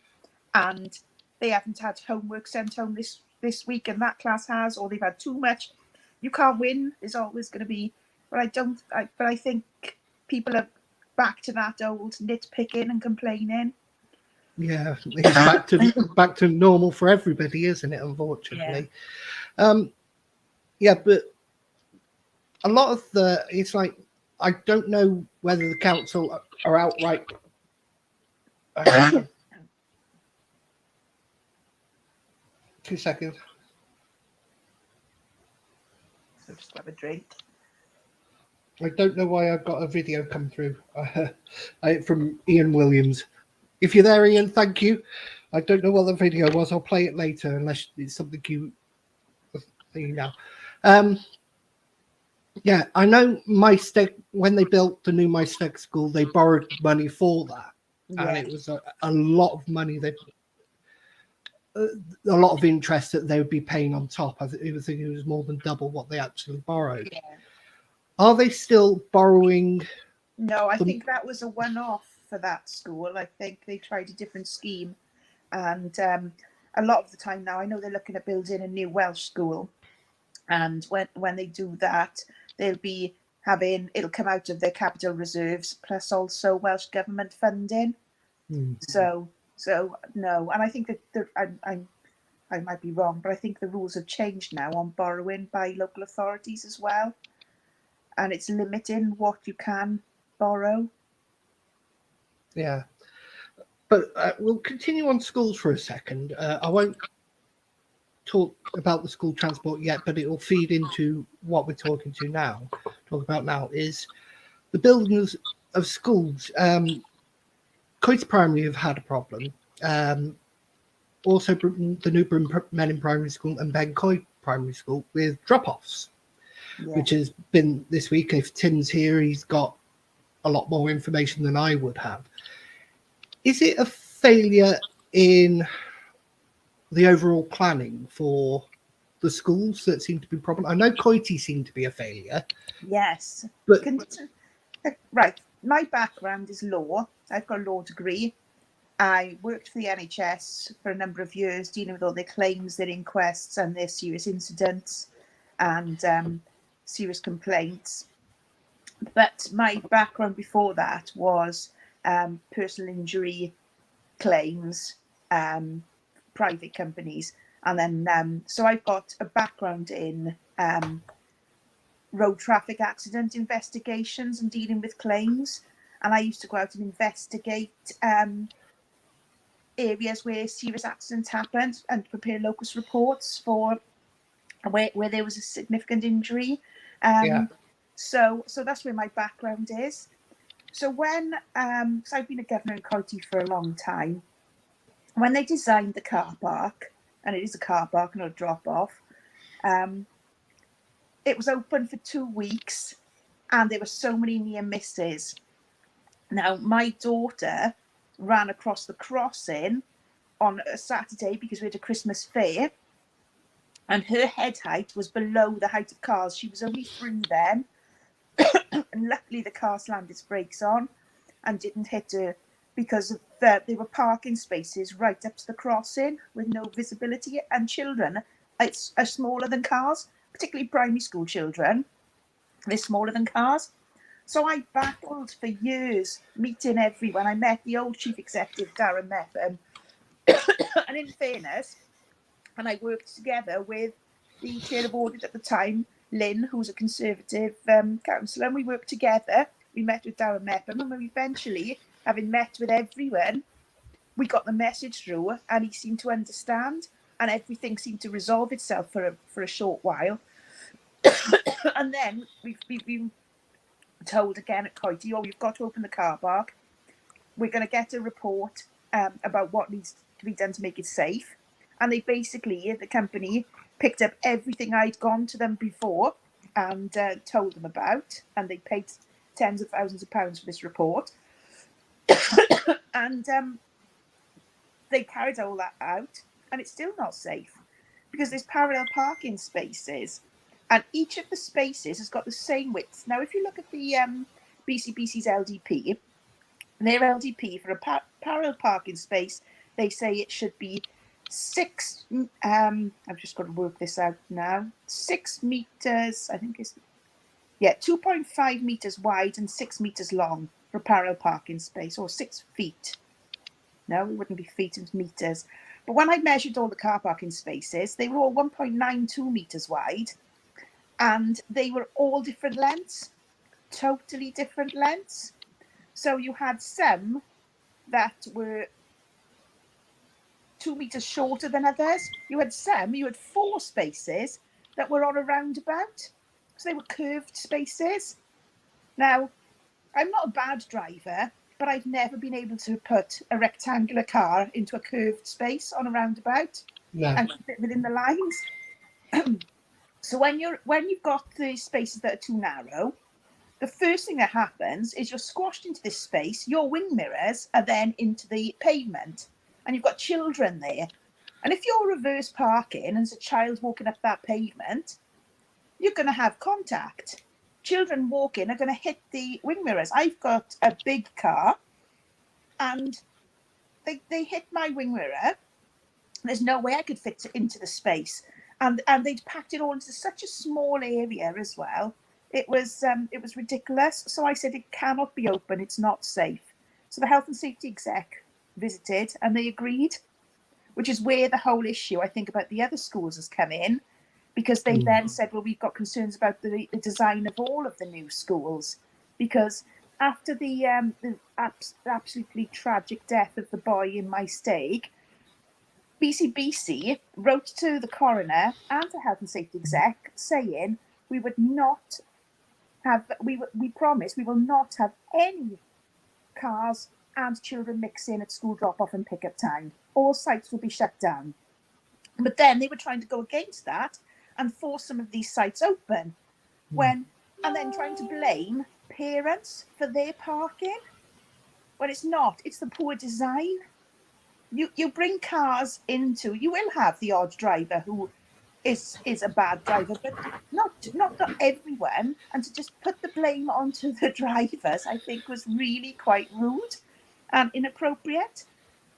and they haven't had homework sent home this week, and that class has, or they've had too much. You can't win. There's always going to be, but I think people are back to that old nitpicking and complaining. Yeah, it's back to normal for everybody, isn't it? Unfortunately, but a lot of it's like, I don't know whether the council are outright. 2 seconds. So just have a drink. I don't know why I've got a video come through from Ian Williams. If you're there, Ian, thank you. I don't know what the video was. I'll play it later unless it's something you know. Yeah, I know when they built the new Maesteg school, they borrowed money for that. Yeah. And it was a lot of money. A lot of interest that they would be paying on top. I think it was more than double what they actually borrowed. Yeah. Are they still borrowing? No, I think that was a one-off for that school. I think they tried a different scheme, and a lot of the time now, I know they're looking at building a new Welsh school, and when they do that, it'll come out of their capital reserves plus also Welsh government funding. So no, and I think that I might be wrong, but I think the rules have changed now on borrowing by local authorities as well, and it's limiting what you can borrow. Yeah, but we'll continue on schools for a second. I won't talk about the school transport yet, but it will feed into what we're talk about now is the buildings of schools. Coity Primary have had a problem. Also, the new Menning Primary School and Bencoy Primary School with drop-offs, which has been this week. If Tim's here, he's got a lot more information than I would have. Is it a failure in the overall planning for the schools that seem to be a problem? I know Coity seemed to be a failure. Yes. But right. My background is law. I've got a law degree. I worked for the NHS for a number of years, dealing with all their claims, their inquests, and their serious incidents. And serious complaints. But my background before that was personal injury claims, private companies. And then, so I've got a background in road traffic accident investigations and dealing with claims. And I used to go out and investigate areas where serious accidents happened and prepare locus reports for where there was a significant injury. So that's where my background is. So when, so I've been a governor in County for a long time, when they designed the car park, and it is a car park, not a drop off, it was open for 2 weeks and there were so many near misses. Now, my daughter ran across the crossing on a Saturday because we had a Christmas fair, and her head height was below the height of cars. She was only 3 then, and luckily the car slammed its brakes on and didn't hit her, because there were parking spaces right up to the crossing with no visibility, and children are smaller than cars, particularly primary school children. They're smaller than cars. So I battled for years, meeting everyone. I met the old chief executive, Darren Mepham, and in fairness, and I worked together with the chair of audit at the time, Lynn, who was a Conservative councillor, and we worked together. We met with Darren Mepham, and we eventually, having met with everyone, we got the message through, and he seemed to understand, and everything seemed to resolve itself for a short while. And then we've been told again at Coity, oh, you've got to open the car park. We're going to get a report about what needs to be done to make it safe. And they basically, the company, picked up everything I'd gone to them before and told them about, and they paid tens of thousands of pounds for this report. And they carried all that out, and it's still not safe because there's parallel parking spaces, and each of the spaces has got the same width. Now, if you look at the BCBC's LDP, their LDP for a parallel parking space, they say it should be 6, I've just got to work this out now, 6 meters, I think it's, 2.5 meters wide and 6 meters long for a parallel parking space, or 6 feet. No, it wouldn't be feet, and meters. But when I measured all the car parking spaces, they were all 1.92 meters wide, and they were all different lengths, totally different lengths. So you had some that were 2 meters shorter than others. You had 4 spaces that were on a roundabout. So they were curved spaces. Now, I'm not a bad driver, but I've never been able to put a rectangular car into a curved space on a roundabout and keep it within the lines. So when you've got the spaces that are too narrow, the first thing that happens is you're squashed into this space. Your wing mirrors are then into the pavement, and you've got children there. And if you're reverse parking and there's a child walking up that pavement, you're going to have contact. Children walking are going to hit the wing mirrors. I've got a big car, and they hit my wing mirror. There's no way I could fit into the space, and they'd packed it all into such a small area as well. It was ridiculous. So I said, it cannot be open. It's not safe. So the health and safety exec visited, and they agreed, which is where the whole issue, I think, about the other schools has come in, because they then said, well, we've got concerns about the design of all of the new schools, because after the absolutely tragic death of the boy in my stake, BCBC wrote to the coroner and the health and safety exec saying we would not have, we promise we will not have any cars and children mixing at school drop-off and pick-up time. All sites will be shut down. But then they were trying to go against that and force some of these sites open, and then trying to blame parents for their parking, when it's not. It's the poor design. You bring cars into, you will have the odd driver who is a bad driver, but not everyone. And to just put the blame onto the drivers, I think, was really quite rude and inappropriate,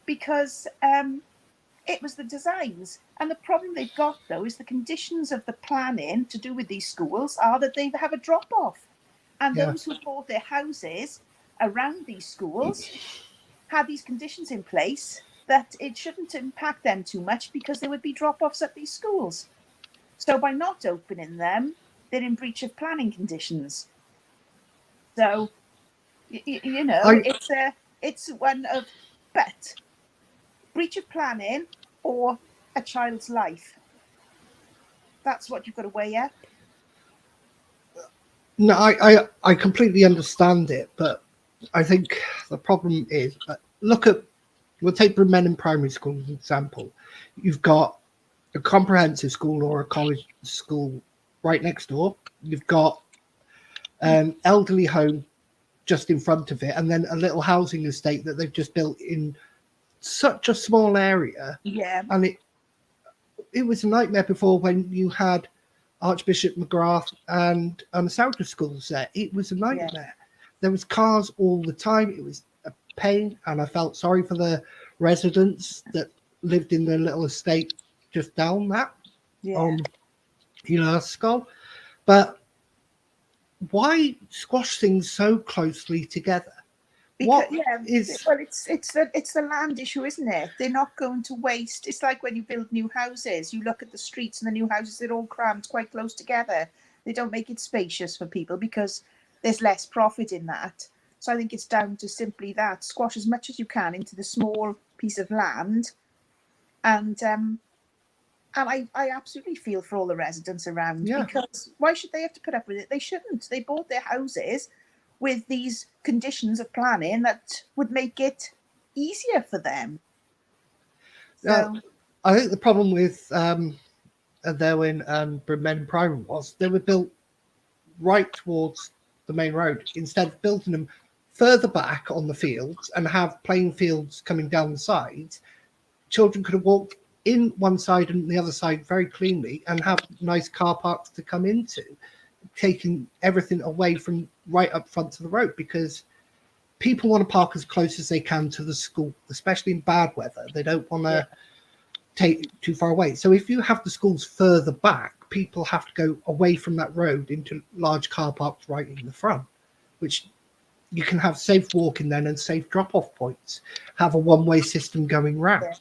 because it was the designs. And the problem they've got, though, is the conditions of the planning to do with these schools are that they have a drop-off. And Yeah. those who bought their houses around these schools had these conditions in place that it shouldn't impact them too much because there would be drop-offs at these schools. So by not opening them, they're in breach of planning conditions. So, you know, it's one of, but breach of planning or a child's life. That's what you've got to weigh up. No, I completely understand it, but I think the problem is, we'll take Bremen Primary School as an example. You've got a comprehensive school or a college school right next door. You've got an elderly home just in front of it, and then a little housing estate that they've just built in such a small area. Yeah. And it was a nightmare before when you had Archbishop McGrath and Souter schools there. It was a nightmare. Yeah. There was cars all the time. It was a pain, and I felt sorry for the residents that lived in the little estate just down that Skull. But why squash things so closely together? Because, it's the land issue, isn't it? They're not going to waste. It's like when you build new houses, you look at the streets and the new houses, they're all crammed quite close together. They don't make it spacious for people because there's less profit in that. So I think it's down to simply that. Squash as much as you can into the small piece of land. And I absolutely feel for all the residents around, because why should they have to put up with it? They shouldn't. They bought their houses with these conditions of planning that would make it easier for them. So, I think the problem with Derwin and Bremen Primary was they were built right towards the main road. Instead of building them further back on the fields and have playing fields coming down the sides, children could have walked in one side and the other side very cleanly and have nice car parks to come into, taking everything away from right up front to the road, because people want to park as close as they can to the school, especially in bad weather. They don't want to take it too far away. So if you have the schools further back, people have to go away from that road into large car parks right in the front, which you can have safe walking then and safe drop-off points, have a one-way system going round. Yeah.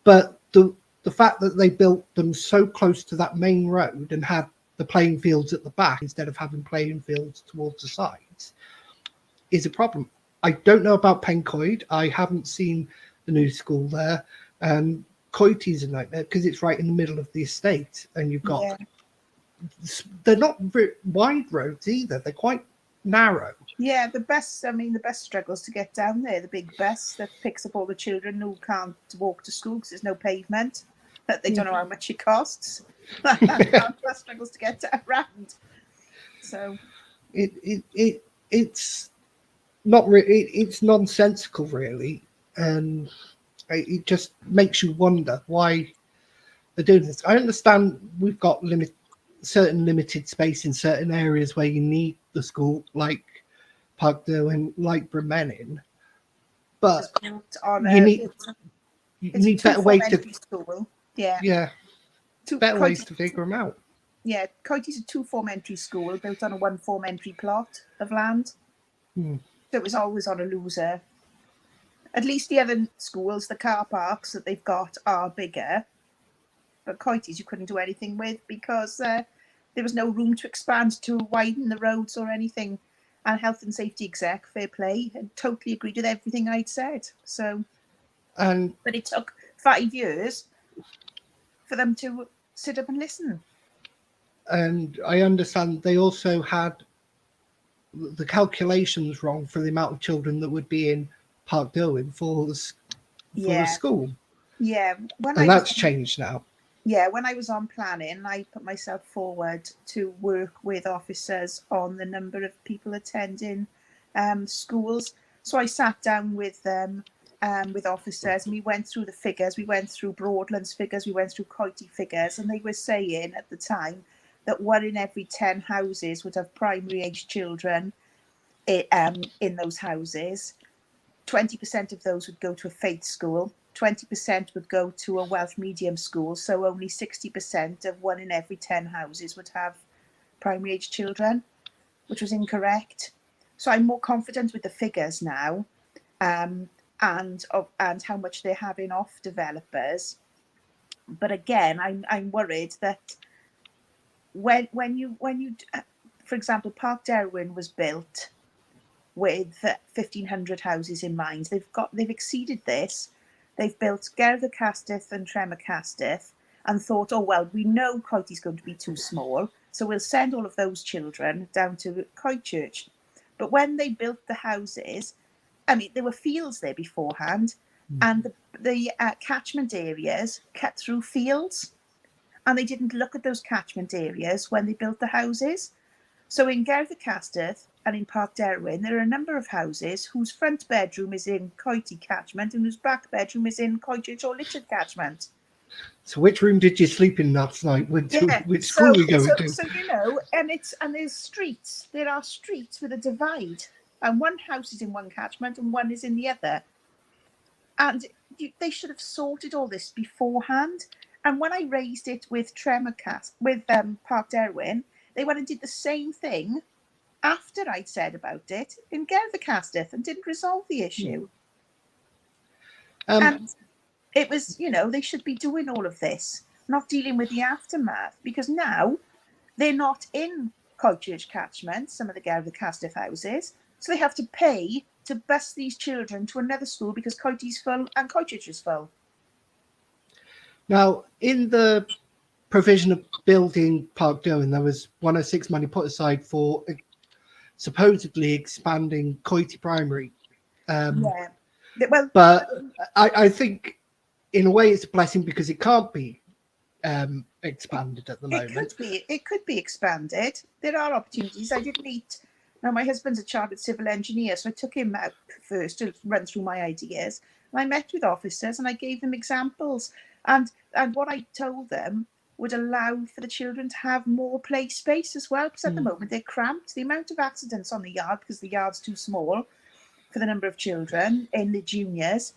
But the fact that they built them so close to that main road and had the playing fields at the back instead of having playing fields towards the sides is a problem. I don't know about Pencoed. I haven't seen the new school there. And Coity's a nightmare because it's right in the middle of the estate, and you've got they're not wide roads either. They're quite narrow. Yeah, the bus struggles to get down there. The big bus that picks up all the children who can't walk to school because there's no pavement. They don't know how much it costs. The bus struggles to get around. So it's not really. It's nonsensical, really, and it just makes you wonder why they're doing this. I understand we've got certain limited space in certain areas where you need the school, like Parkdale, like Bremen, but you need better ways to school. better ways to figure them out. Yeah, Coity's a 2-form entry school built on a 1-form entry plot of land. So it was always on a loser. At least the other schools, the car parks that they've got are bigger. But Coity's you couldn't do anything with because there was no room to expand to widen the roads or anything. And health and safety exec, fair play, and totally agreed with everything I'd said. So, but it took 5 years for them to sit up and listen. And I understand they also had the calculations wrong for the amount of children that would be in Park Derwin for the school. Yeah. And that's changed now. Yeah, when I was on planning, I put myself forward to work with officers on the number of people attending schools. So I sat down with them, with officers, and we went through the figures. We went through Broadland's figures, we went through Coity figures, and they were saying at the time that 1 in every 10 houses would have primary age children in those houses. 20% of those would go to a faith school, 20% would go to a Welsh medium school, so only 60% of 1 in every 10 houses would have primary age children, which was incorrect. So I'm more confident with the figures now, and how much they're having off developers. But again, I'm worried that when you for example, Park Derwin was built with 1,500 houses in mind. They've exceeded this. They've built Cllr Castell and Tremor Castell and thought, oh well, we know Coit's going to be too small, so we'll send all of those children down to Christchurch. But when they built the houses, I mean, there were fields there beforehand, and the catchment areas cut through fields, and they didn't look at those catchment areas when they built the houses. So in Cllr Castell and in Park Derwin, there are a number of houses whose front bedroom is in Coiti catchment and whose back bedroom is in Christchurch or Litchard catchment. So which room did you sleep in last night? Which school are we going to? So you know, and there's streets. There are streets with a divide, and one house is in one catchment and one is in the other. And they should have sorted all this beforehand. And when I raised it with Park Derwin, they went and did the same thing after I'd said about it in Cllr Castell and didn't resolve the issue. And it was, you know, they should be doing all of this, not dealing with the aftermath, because now they're not in Christchurch catchment, some of the Cllr Castell houses, so they have to pay to bus these children to another school because Coiti's full and Christchurch is full. Now, in the provision of building Park Derwin, there was 106 money put aside for supposedly expanding Coiti Primary. Yeah. Well, but I think in a way it's a blessing because it can't be expanded at the moment. It could be expanded. There are opportunities. I did meet. Now, my husband's a chartered civil engineer, so I took him out first to run through my ideas. And I met with officers and I gave them examples. And what I told them would allow for the children to have more play space as well, because at the moment they're cramped. The amount of accidents on the yard, because the yard's too small for the number of children in the juniors,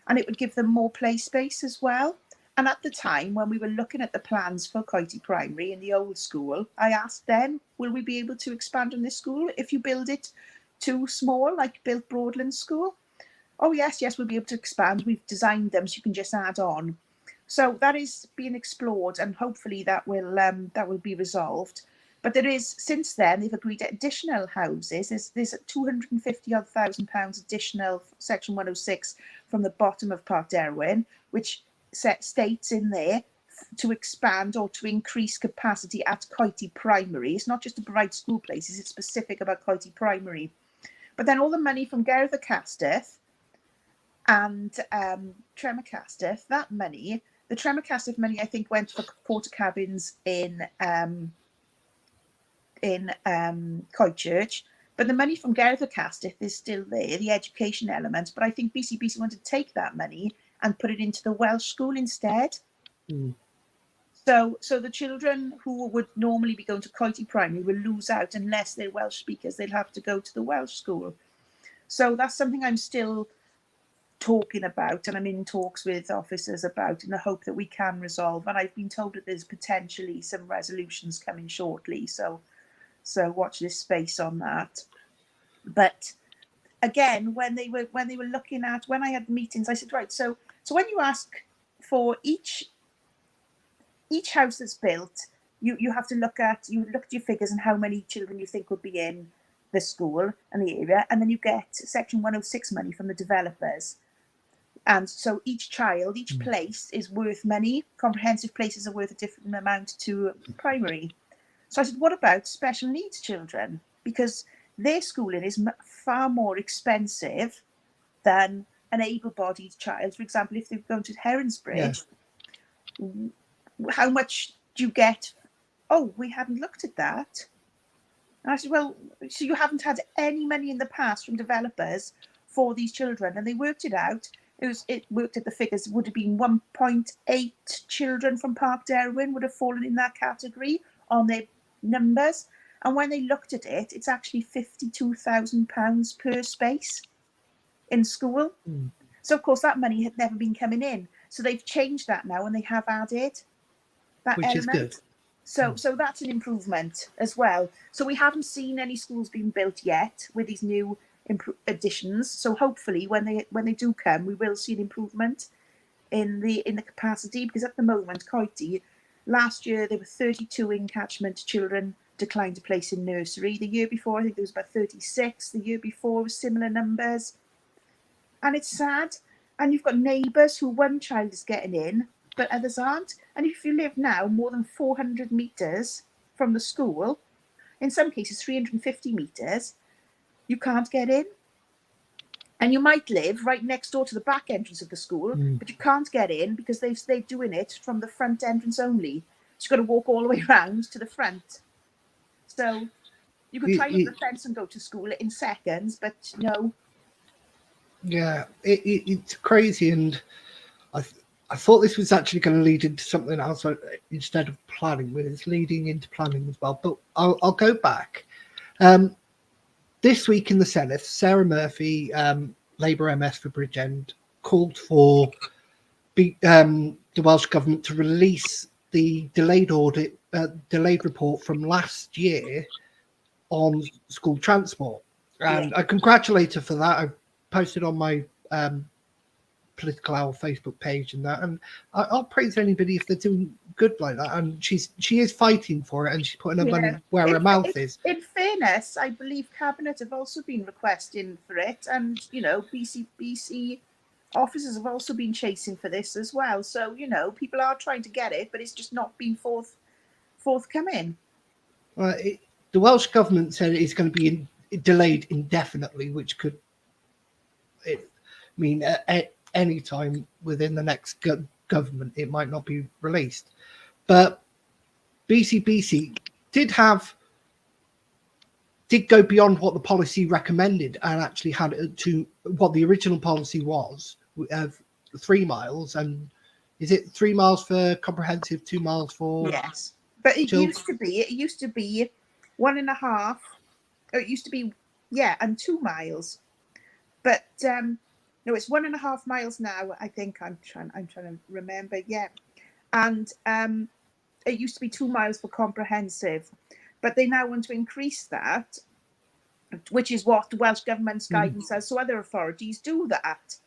and it would give them more play space as well. And at the time when we were looking at the plans for Coiti Primary in the old school, I asked them, will we be able to expand on this school if you build it too small, like built Broadland School? Oh yes, we'll be able to expand. We've designed them so you can just add on. So that is being explored, and hopefully that will be resolved. But there is, since then, they've agreed additional houses. There's 250,000 pounds additional Section 106 from the bottom of Park Derwin, which states in there to expand or to increase capacity at Coiti Primary. It's not just to provide school places, it's specific about Coiti Primary. But then all the money from Cllr Castell and Tremor Castell, that money, the Tremor Castell money I think went for quarter cabins in Christchurch, but the money from Cllr Castell is still there, the education element. But I think BCBC wanted to take that money and put it into the Welsh school instead. So the children who would normally be going to Coiti Primary will lose out unless they're Welsh speakers. They'll have to go to the Welsh school. So that's something I'm still talking about, and I'm in talks with officers about, in the hope that we can resolve. And I've been told that there's potentially some resolutions coming shortly. So watch this space on that. But again, when they were looking at, when I had meetings, I said, right, so when you ask for each house that's built, you have to look at your figures and how many children you think would be in the school and the area, and then you get Section 106 money from the developers. And so each child, each place is worth money. Comprehensive places are worth a different amount to primary. So I said, what about special needs children? Because their schooling is far more expensive than an able-bodied child. For example, if they're going to Heronsbridge, how much do you get? Oh, we hadn't looked at that. And I said, well, so you haven't had any money in the past from developers for these children? And they worked it out. It worked at the figures. Would have been 1.8 children from Park Derwin would have fallen in that category on their numbers. And when they looked at it, it's actually £52,000 per space in school. So of course that money had never been coming in. So they've changed that now, and they have added that Which is good. So that's an improvement as well. So we haven't seen any schools being built yet with these new additions. So hopefully when they do come, we will see an improvement in the capacity, because at the moment, Coity, last year there were 32 in catchment children declined a place in nursery. The year before, I think there was about 36. The year before was similar numbers. And it's sad. And you've got neighbours who one child is getting in, but others aren't. And if you live now more than 400 metres from the school, in some cases 350 metres, you can't get in. And you might live right next door to the back entrance of the school, but you can't get in because they're doing it from the front entrance only. So you've got to walk all the way around to the front. So you could climb up the fence and go to school in seconds, but no. Yeah, it's crazy, and I thought this was actually going to lead into something else instead of planning, but it's leading into planning as well. But I'll go back. This week in the Senate, Sarah Murphy, Labour MS for Bridgend, called for the Welsh Government to release the delayed report from last year on school transport. And I congratulate her for that. I posted on my Political Hour Facebook page and that, and I'll praise anybody if they're doing good like that. And she is fighting for it, and she's putting her money where her mouth is. In fairness, I believe Cabinet have also been requesting for it, and BC officers have also been chasing for this as well. So people are trying to get it, but it's just not been forthcoming. The Welsh Government said it's going to be delayed indefinitely, which could mean at any time within the next government it might not be released. But BC did go beyond what the policy recommended and actually had it to what the original policy was of 3 miles. And is it 3 miles for comprehensive, 2 miles for but it used to be 1.5, or it used to be and 2 miles, but no, it's 1.5 miles now. I think I'm trying to remember. And it used to be 2 miles for comprehensive, but they now want to increase that, which is what the Welsh Government's guidance says. So other authorities do that.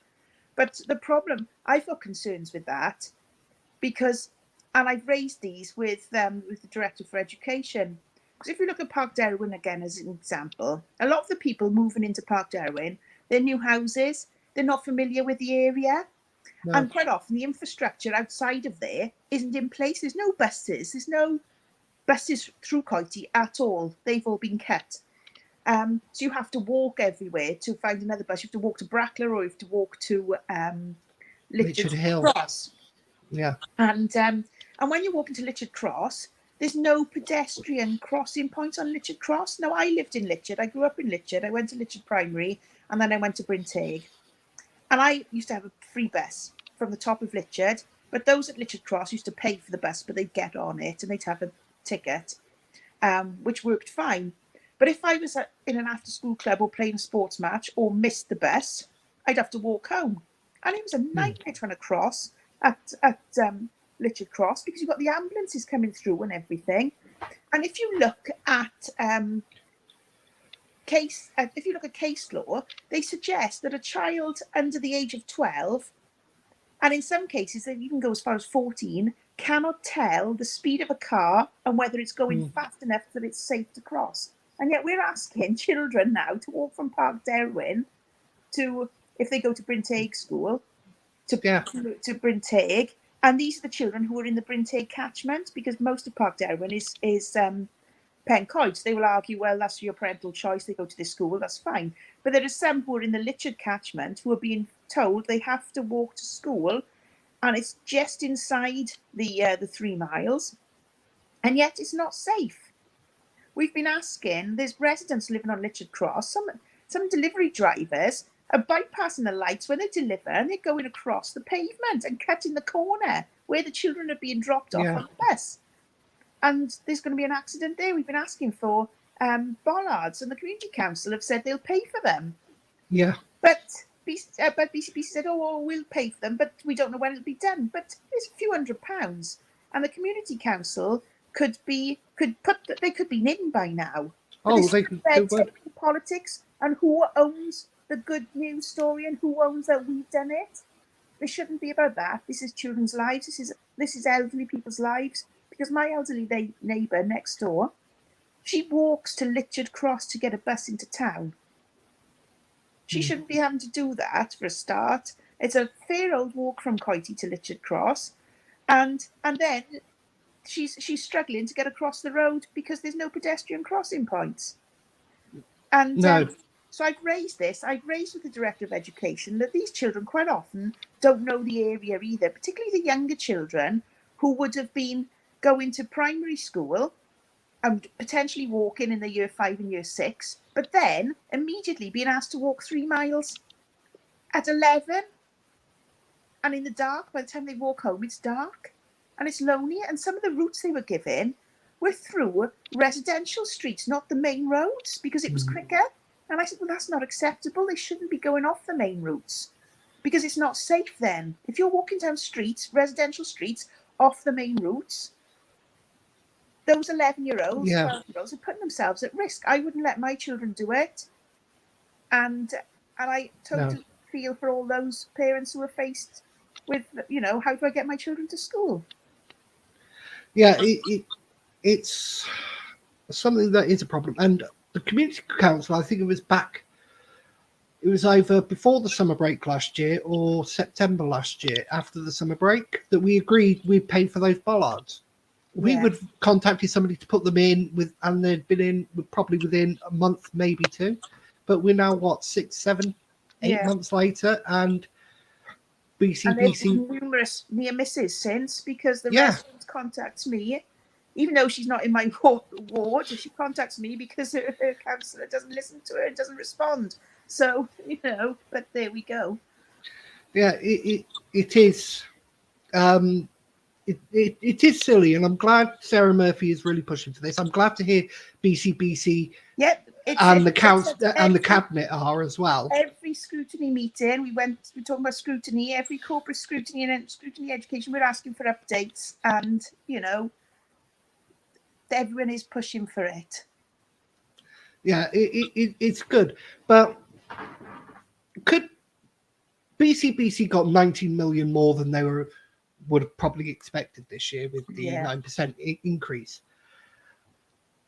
But the problem, I've got concerns with that, because, and I've raised these with the Director for Education, because if you look at Park Derwin again as an example, a lot of the people moving into Park Derwin, they're new houses. They're not familiar with the area. No. And quite often the infrastructure outside of there isn't in place. There's no buses. There's no buses through Coity at all. They've all been cut. So you have to walk everywhere to find another bus. You have to walk to Brackler, or you have to walk to Litchard Cross. Yeah. And when you walk into Litchard Cross, there's no pedestrian crossing points on Litchard Cross. Now, I lived in Litchard. I grew up in Litchard. I went to Litchard Primary, and then I went to Bryn Teg. And I used to have a free bus from the top of Litchard, but those at Litchard Cross used to pay for the bus, but they'd get on it and they'd have a ticket, which worked fine. But if I was in an after-school club or playing a sports match or missed the bus, I'd have to walk home. And it was a nightmare trying to cross at Litchard Cross, because you've got the ambulances coming through and everything. And if you look at case law, they suggest that a child under the age of 12, and in some cases they even go as far as 14, cannot tell the speed of a car and whether it's going fast enough that it's safe to cross. And yet we're asking children now to walk from Park Derwin to, if they go to Bryn Teg school, to Bryn Teg. And these are the children who are in the Bryn Teg catchment, because most of Park Derwin is Pencoed. So they will argue, well, that's your parental choice. They go to this school, that's fine. But there are some who are in the Litchard catchment who are being told they have to walk to school, and it's just inside the 3 miles, and yet it's not safe. We've been asking. There's residents living on Litchard Cross. Some delivery drivers are bypassing the lights when they deliver, and they're going across the pavement and cutting the corner where the children are being dropped off on the bus. And there's going to be an accident there. We've been asking for bollards, and the Community Council have said they'll pay for them. Yeah. But but BCBC said, "Oh, we'll pay for them, but we don't know when it'll be done." But it's a few £100s, and the community council could be in by now. But Oh, they could do well. politics and who owns the good news story and who owns that we've done it. It shouldn't be about that. This is children's lives. This is elderly people's lives. Because my elderly neighbour next door, she walks to Litchard Cross to get a bus into town. She shouldn't be having to do that for a start. It's a fair old walk from Coity to Litchard Cross, and then she's struggling to get across the road because there's no pedestrian crossing points. And No. So I've raised with the Director of Education that these children quite often don't know the area either, particularly the younger children who would have been going to primary school and potentially walking in the year 5 and year 6, but then immediately being asked to walk 3 miles at 11. And in the dark, by the time they walk home, it's dark and it's lonely. And some of the routes they were given were through residential streets, not the main roads, because it was quicker. And I said, well, that's not acceptable. They shouldn't be going off the main routes because it's not safe then. If you're walking down streets, residential streets, off the main routes, those 11-year-olds, 12-year-olds are putting themselves at risk. I wouldn't let my children do it. And I totally feel for all those parents who are faced with, how do I get my children to school? Yeah, it's something that is a problem. And the community council, I think it was either before the summer break last year or September last year, after the summer break, that we agreed we'd pay for those bollards. We would have contacted somebody to put them in and they'd been in probably within a month, maybe 2. But we're now 6, 7, 8 months later, and BCBC. And there's been numerous near misses since, because the resident contacts me, even though she's not in my ward, she contacts me because her counsellor doesn't listen to her and doesn't respond. So, but there we go. Yeah, it is. It is silly, and I'm glad Sarah Murphy is really pushing for this. I'm glad to hear BCBC and the cabinet are as well. Every scrutiny meeting, we're talking about scrutiny, every corporate scrutiny and scrutiny education, we're asking for updates, and everyone is pushing for it. Yeah, it's good, but could BCBC got 19 million more than they would have probably expected this year with the 9% increase.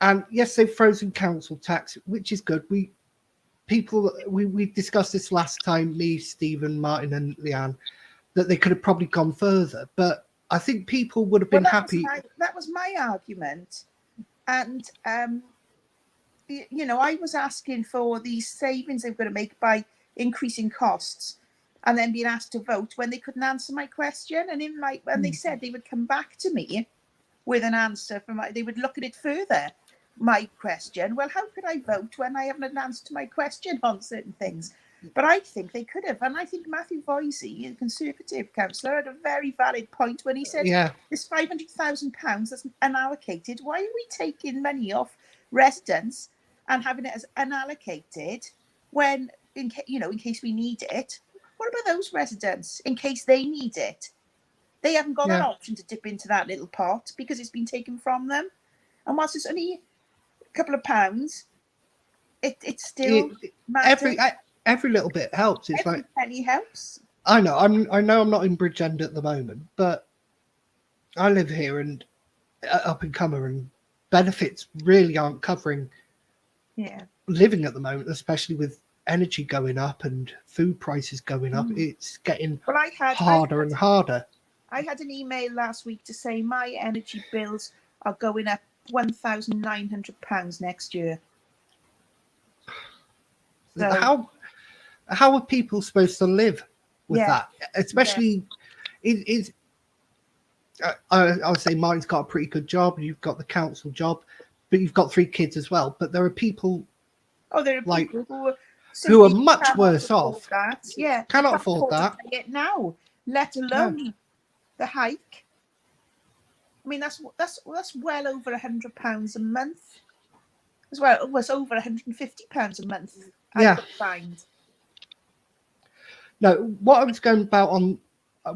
And yes, they've frozen council tax, which is good. We discussed this last time, me, Stephen, Martin and Leanne, that they could have probably gone further. But I think people would have been happy. That was my argument. And, I was asking for these savings they were going to make by increasing costs, and then being asked to vote when they couldn't answer my question. And when they said they would come back to me with an answer they would look at it further, my question. Well, how could I vote when I haven't an answer to my question on certain things? But I think they could have. And I think Matthew Voisey, the Conservative councillor, had a very valid point when he said, this £500,000 that's unallocated, why are we taking money off residents and having it as unallocated when, in case we need it? What about those residents in case they need it? They haven't got that option to dip into that little pot because it's been taken from them. And whilst it's only a couple of pounds, it's still matters. Every little bit helps. It's every penny helps. I know. I know I'm not in Bridgend at the moment, but I live here and up in Cummer, and benefits really aren't covering living at the moment, especially with energy going up and food prices going up. It's getting harder and harder. I had an email last week to say my energy bills are going up £1,900 next year. So how are people supposed to live with that? Especially, I would say mine's got a pretty good job. You've got the council job, but you've got 3 kids as well. But there are people. There are people who are much worse off. Cannot afford that. To pay it now, let alone the hike. I mean, that's well over £100 a month. As well, it was over £150 a month. I could find. No, what I was going about on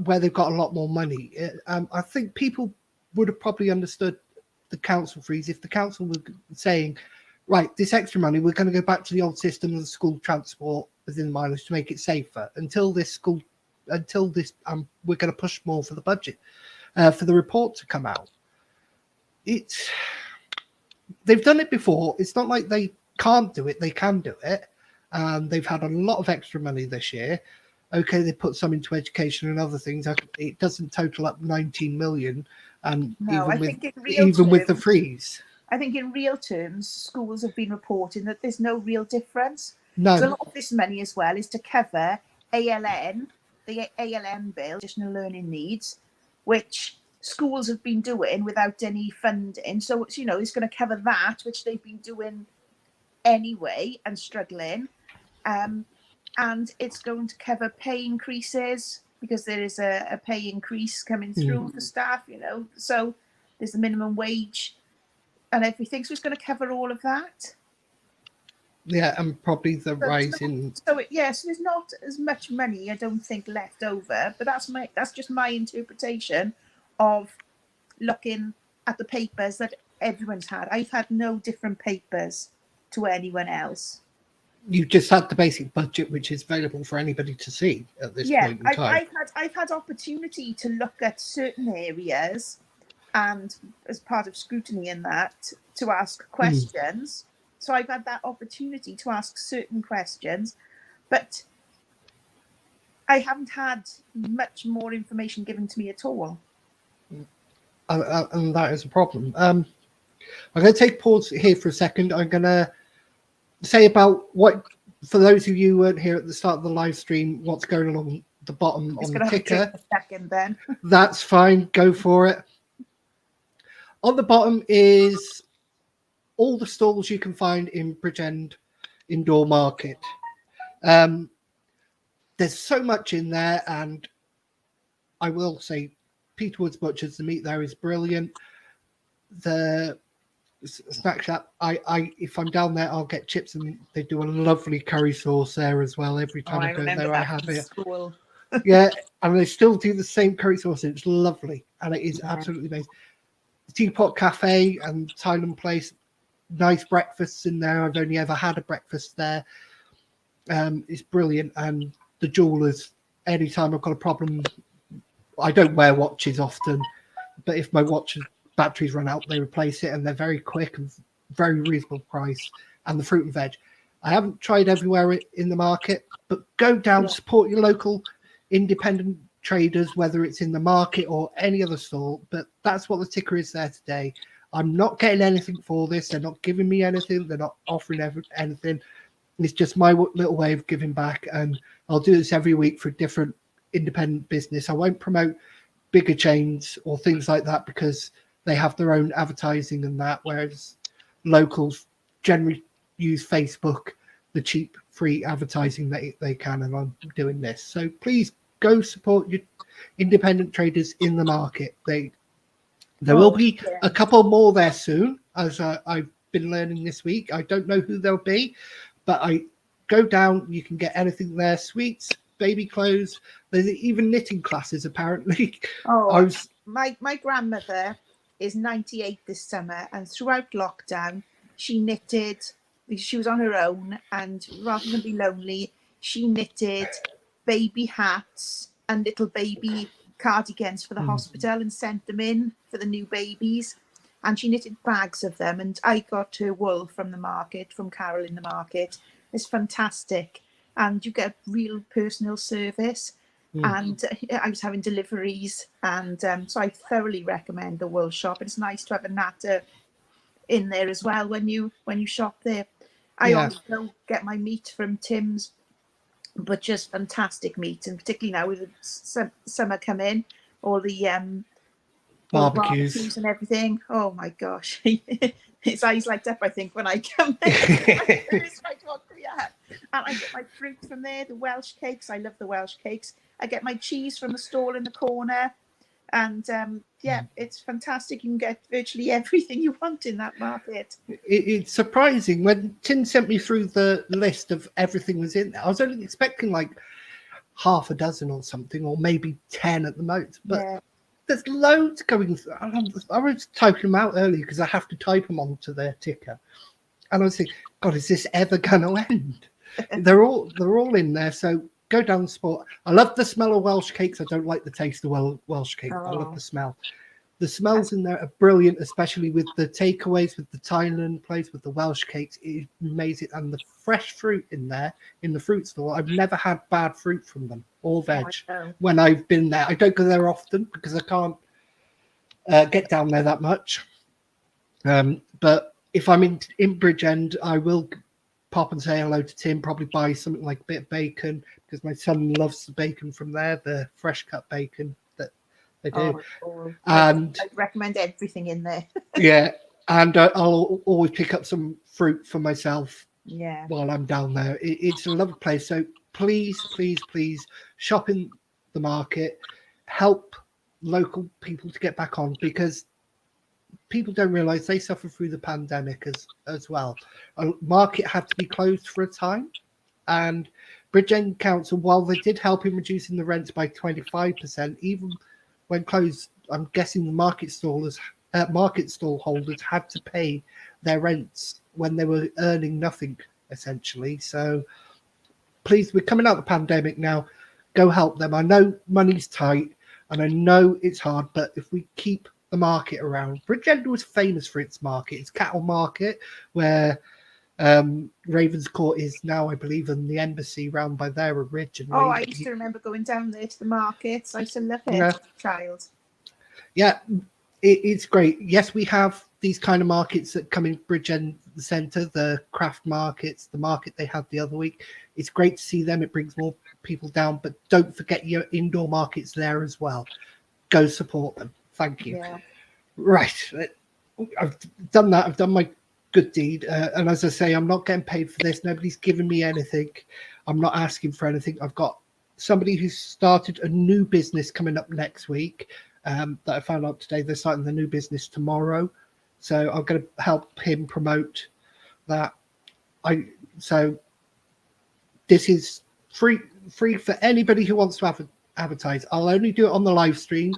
where they've got a lot more money, I think people would have probably understood the council freeze if the council was saying, right, this extra money, we're going to go back to the old system of the school transport within mileage to make it safer. Until this, we're going to push more for the budget, for the report to come out. They've done it before. It's not like they can't do it. They can do it. They've had a lot of extra money this year. Okay, they put some into education and other things. It doesn't total up 19 million. And No, even with the freeze. I think in real terms, schools have been reporting that there's no real difference. No. So a lot of this money as well is to cover ALN, the ALM bill, additional learning needs, which schools have been doing without any funding. So it's, it's going to cover that, which they've been doing anyway and struggling. And it's going to cover pay increases because there is a pay increase coming through for staff, So there's the minimum wage and everything. So it's going to cover all of that. Yeah, and probably the rise in. So there's not as much money, I don't think, left over. But that's just my interpretation of looking at the papers that everyone's had. I've had no different papers to anyone else. You've just had the basic budget, which is available for anybody to see at this point in time. I've had opportunity to look at certain areas, and as part of scrutiny in that, to ask questions. So I've had that opportunity to ask certain questions, but I haven't had much more information given to me at all. And that is a problem. I'm going to take pause here for a second. I'm going to say about what, for those of you who weren't here at the start of the live stream, what's going along the bottom on the ticker. A second, then. That's fine. Go for it. On the bottom is all the stalls you can find in Bridgend Indoor Market. There's so much in there, and I will say Peterwood's Butchers, the meat there is brilliant. The snack shop, if I'm down there, I'll get chips, and they do a lovely curry sauce there as well. Every time I go there, I have it. School. Yeah, and they still do the same curry sauce. It's lovely, and it is absolutely amazing. The Teapot Cafe and Thailand Place, nice breakfasts in there. I've only ever had a breakfast there. It's brilliant. And the jewelers, anytime I've got a problem, I don't wear watches often, but if my watch batteries run out, they replace it, and they're very quick and very reasonable price. And the fruit and veg, I haven't tried everywhere in the market, but go down, support your local independent traders, whether it's in the market or any other store. But that's what the ticker is there today. I'm not getting anything for this. They're not giving me anything. They're not offering anything. It's just my little way of giving back, and I'll do this every week for a different independent business. I won't promote bigger chains or things like that because they have their own advertising and that, whereas locals generally use Facebook, the cheap free advertising that they can, and I'm doing this. So please go support your independent traders in the market. There will be a couple more there soon, as I've been learning this week. I don't know who they'll be, but I go down, you can get anything there, sweets, baby clothes. There's even knitting classes, apparently. My grandmother is 98 this summer, and throughout lockdown, she knitted. She was on her own, and rather than be lonely, she knitted baby hats and little baby cardigans for the hospital and sent them in for the new babies. And she knitted bags of them, and I got her wool from the market, from Carol in the market. It's fantastic, and you get real personal service. And I was having deliveries, and so I thoroughly recommend the wool shop. It's nice to have a natter in there as well when you shop there. I also get my meat from Tim's, but just fantastic meat, and particularly now with the summer come in, all the barbecues and everything. Oh my gosh, his eyes light up, I think, when I come in. And I get my fruit from there, the Welsh cakes. I love the Welsh cakes. I get my cheese from a stall in the corner, and it's fantastic. You can get virtually everything you want in that market. It's surprising when Tim sent me through the list of everything was in there. I was only expecting like half a dozen or something, or maybe 10 at the most. But Yeah. there's loads going through. I was typing them out earlier because I have to type them onto their ticker. And I was thinking, God, is this ever going to end? They're all in there. So go down and support. I love the smell of Welsh cakes. I don't like the taste of Welsh cake. But I love the smell. The smells in there are brilliant, especially with the takeaways, with the Thailand place, with the Welsh cakes. It's amazing. And the fresh fruit in there, in the fruit store, I've never had bad fruit from them, or veg, when I've been there. I don't go there often because I can't get down there that much. But if I'm in Bridgend, I will pop and say hello to Tim, probably buy something like a bit of bacon, because my son loves the bacon from there, the fresh cut bacon that they do. And I'd recommend everything in there. yeah, and I'll always pick up some fruit for myself Yeah. while I'm down there. It's a lovely place. So please, please, please shop in the market, help local people to get back on, because people don't realize they suffer through the pandemic as well. A market had to be closed for a time, and Bridgend Council, while they did help in reducing the rents by 25%, even when closed, I'm guessing the market stall holders had to pay their rents when they were earning nothing, essentially. So please, we're coming out of the pandemic now. Go help them. I know money's tight and I know it's hard, but if we keep the market around, Bridgend was famous for its market, its cattle market, where Ravenscourt is now, I believe, in the embassy round by there originally. Oh, I used to remember going down there to the markets. I used to love it as a child. Yeah, it's great. Yes, we have these kind of markets that come in Bridgend Centre, the craft markets, the market they had the other week. It's great to see them. It brings more people down, but don't forget your indoor markets there as well. Go support them. Thank you. Yeah. Right. I've done that. I've done my good deed. And as I say, I'm not getting paid for this. Nobody's given me anything. I'm not asking for anything. I've got somebody who's started a new business coming up next week that I found out today. They're starting the new business tomorrow. So I'm going to help him promote that. So this is free for anybody who wants to advertise. I'll only do it on the live stream.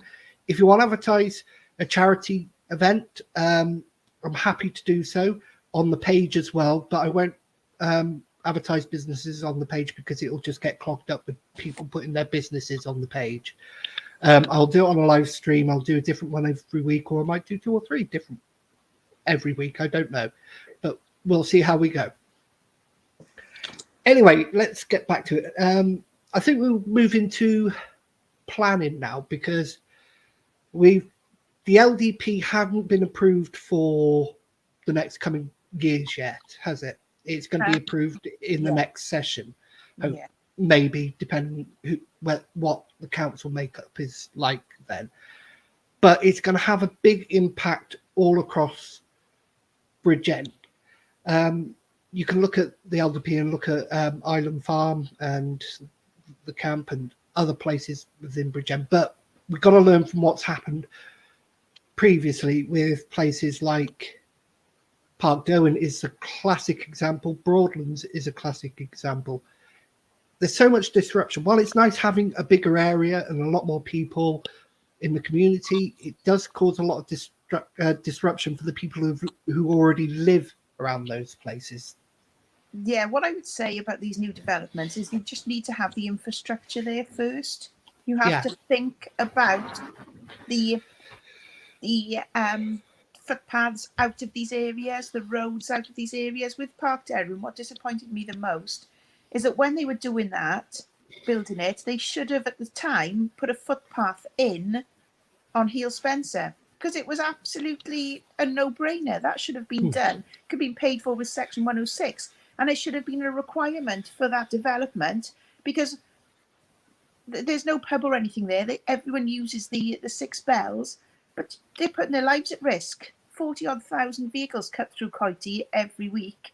If you want to advertise a charity event, I'm happy to do so on the page as well, but I won't advertise businesses on the page because it'll just get clogged up with people putting their businesses on the page. I'll do it on a live stream. I'll do a different one every week, or I might do 2 or 3 different every week. I don't know, but we'll see how we go. Anyway, let's get back to it. I think we'll move into planning now, because the LDP haven't been approved for the next coming years yet, has it? It's going to be approved in the next session, maybe, depending what the council makeup is like then. But it's going to have a big impact all across Bridgend. You can look at the LDP and look at Island Farm and the camp and other places within Bridgend, but we've got to learn from what's happened previously with places like Park Derwent is a classic example. Broadlands is a classic example. There's so much disruption. While it's nice having a bigger area and a lot more people in the community, it does cause a lot of disruption for the people who already live around those places. Yeah, what I would say about these new developments is you just need to have the infrastructure there first. You have to think about the footpaths out of these areas, the roads out of these areas. With Park Derwent, what disappointed me the most is that when they were doing that, building it, they should have at the time put a footpath in on Heel Spencer, because it was absolutely a no-brainer. That should have been done. Could have been paid for with Section 106, and it should have been a requirement for that development, because there's no pub or anything there. Everyone uses the 6 bells, but they're putting their lives at risk. 40-odd thousand vehicles cut through Coity every week,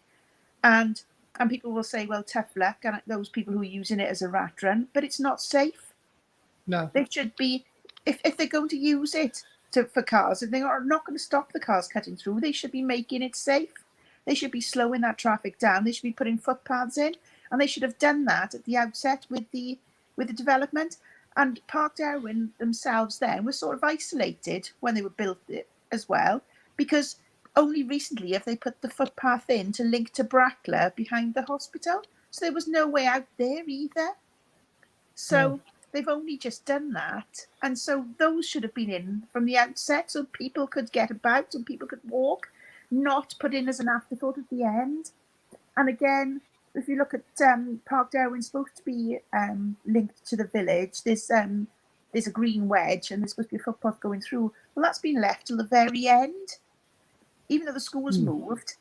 and people will say, well, tough luck, and those people who are using it as a rat run, but it's not safe. No. They should be, if they're going to use it for cars, if they are not going to stop the cars cutting through, they should be making it safe. They should be slowing that traffic down. They should be putting footpaths in, and they should have done that at the outset with the with the development. And Park Darwin themselves then were sort of isolated when they were built as well, because only recently have they put the footpath in to link to Cllr behind the hospital. So there was no way out there either. So they've only just done that. And so those should have been in from the outset so people could get about and people could walk, not put in as an afterthought at the end. And again, if you look at Park Darwin, supposed to be linked to the village, there's a green wedge and there's supposed to be a footpath going through. Well, that's been left till the very end, even though the school's moved,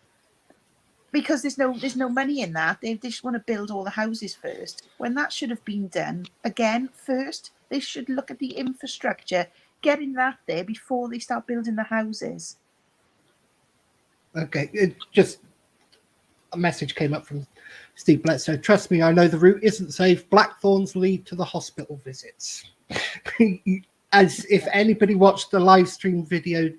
because there's no money in that. They just want to build all the houses first, when that should have been done again first. They should look at the infrastructure, getting that there before they start building the houses. Okay, it just a message came up from Steve Bledsoe. Trust me, I know the route isn't safe. Blackthorns lead to the hospital visits. As if anybody watched the live stream video.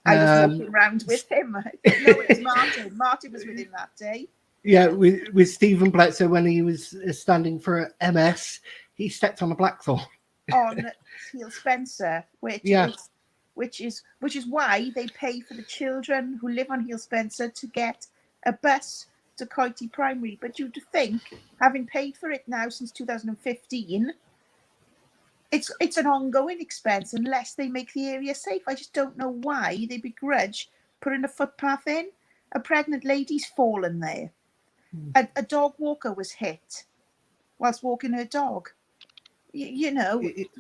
I was walking around with him. No, it was Martin. Martin was with him that day. Yeah, with Stephen Bledsoe when he was standing for MS, he stepped on a blackthorn. On Heel Spencer, which is why they pay for the children who live on Heel Spencer to get a bus to Cllr Primary. But you'd think, having paid for it now since 2015, it's an ongoing expense unless they make the area safe. I just don't know why they begrudge putting a footpath in. A pregnant lady's fallen there. A dog walker was hit whilst walking her dog. We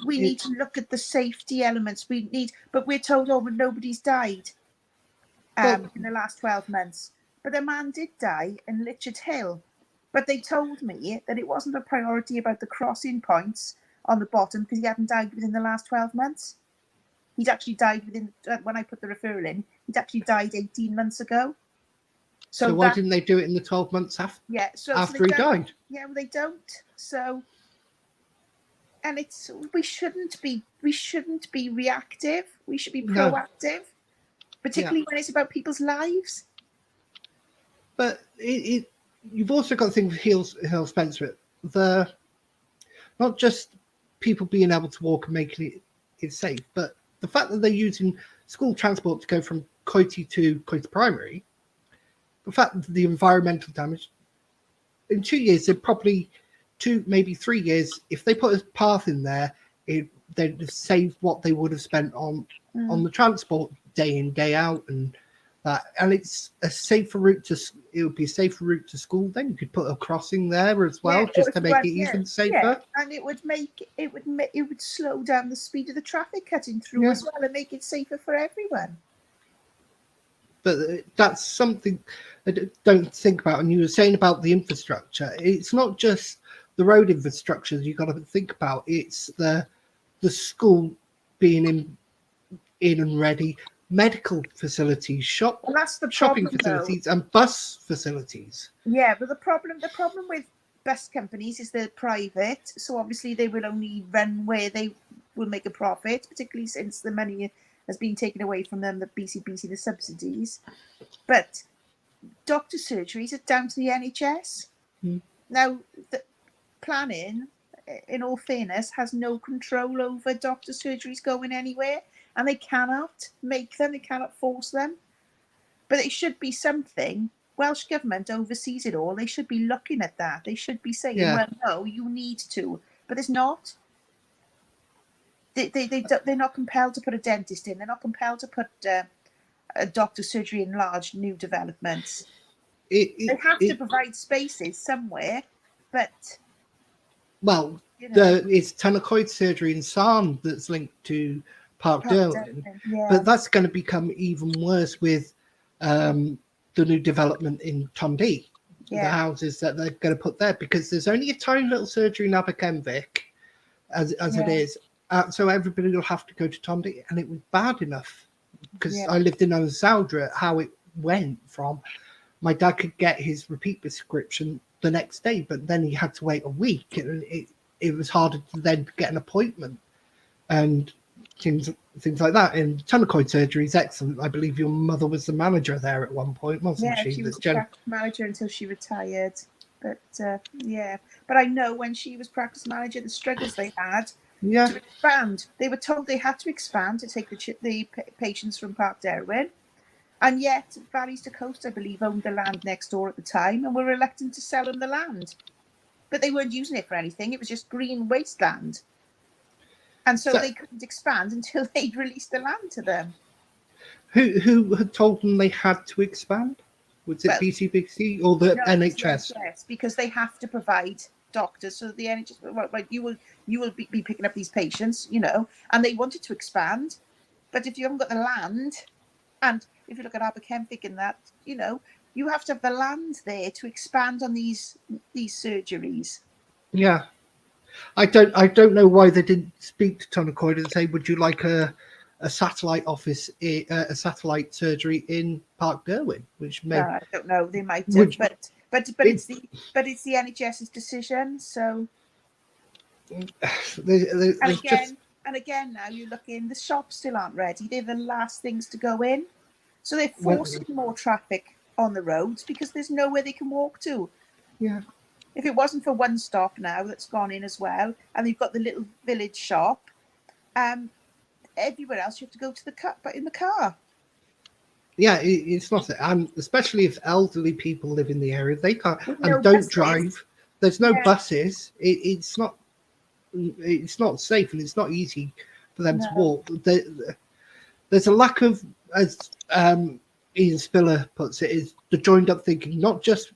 need to look at the safety elements. But we're told, but nobody's died in the last 12 months. But a man did die in Litchard Hill. But they told me that it wasn't a priority about the crossing points on the bottom because he hadn't died within the last 12 months. He'd actually died when I put the referral in, he'd actually died 18 months ago. So why didn't they do it in the 12 months after he died? Yeah, well, they don't. So, and we shouldn't be reactive. We should be proactive, particularly when it's about people's lives. But you've also got to think of Hill Spencer, not just people being able to walk and making it safe, but the fact that they're using school transport to go from Cllr to Cllr Primary, the fact that the environmental damage, in 2 years, they're probably 2, maybe 3 years, if they put a path in there, they'd have saved what they would have spent on the transport day in, day out, and that. And it's a safer route it would be a safer route to school. Then you could put a crossing there as well, just to make it even safer. Yeah. And it would slow down the speed of the traffic cutting through as well, and make it safer for everyone. But that's something I don't think about. And you were saying about the infrastructure. It's not just the road infrastructure you've got to think about. It's the school being in and ready, medical facilities, shopping facilities, and bus facilities. Yeah, but the problem with bus companies is they're private, so obviously they will only run where they will make a profit, particularly since the money has been taken away from them, the BCBC, the subsidies. But doctor surgeries are down to the NHS. Now, the planning, in all fairness, has no control over doctor surgeries going anywhere, and they cannot make them, they cannot force them. But it should be something. Welsh Government oversees it all. They should be looking at that. They should be saying, well, no, you need to. But it's not. They're not compelled to put a dentist in. They're not compelled to put a doctor surgery in large new developments. They have to provide spaces somewhere, but... Well, it's Tanacoid surgery in Sarn that's linked to Park Darwin, but that's going to become even worse with the new development in Tondy, the houses that they're going to put there, because there's only a tiny little surgery in Aberkenvic as it is. So everybody will have to go to Tondy, and it was bad enough because I lived in Onsaldra, how it went from my dad could get his repeat prescription the next day, but then he had to wait a week, and it was harder to then get an appointment and things like that. And Tanacoid surgery is excellent. I believe your mother was the manager there at one point, wasn't she? Yeah, she was the manager until she retired. But yeah, but I know when she was practice manager, the struggles they had Yeah. to expand. They were told they had to expand to take the patients from Park Derwyn. And yet, Valleys to Coast, I believe, owned the land next door at the time and were reluctant to sell them the land. But they weren't using it for anything. It was just green wasteland. And so they couldn't expand until they'd released the land to them. Who had told them they had to expand? Was it BCBC or the NHS? Yes, because they have to provide doctors. So the NHS, well, you will be picking up these patients, and they wanted to expand. But if you haven't got the land, and if you look at Aberkenfig and that, you have to have the land there to expand on these surgeries. Yeah. I don't know why they didn't speak to Tonacoid and say, would you like a satellite office, a satellite surgery in Park Derwyn, which may I don't know, they might have, but it's the NHS's decision. So and again now you look in, the shops still aren't ready. They're the last things to go in, so they're forcing more traffic on the roads because there's nowhere they can walk to. Yeah. If it wasn't for One Stop now that's gone in as well, and you've got the little village shop, everywhere else you have to go to in the car. Yeah, it's not, and especially if elderly people live in the area, they can't and don't drive. There's no buses. It's not safe, and it's not easy for them to walk. There's a lack of, as Ian Spiller puts it, is the joined up thinking, not just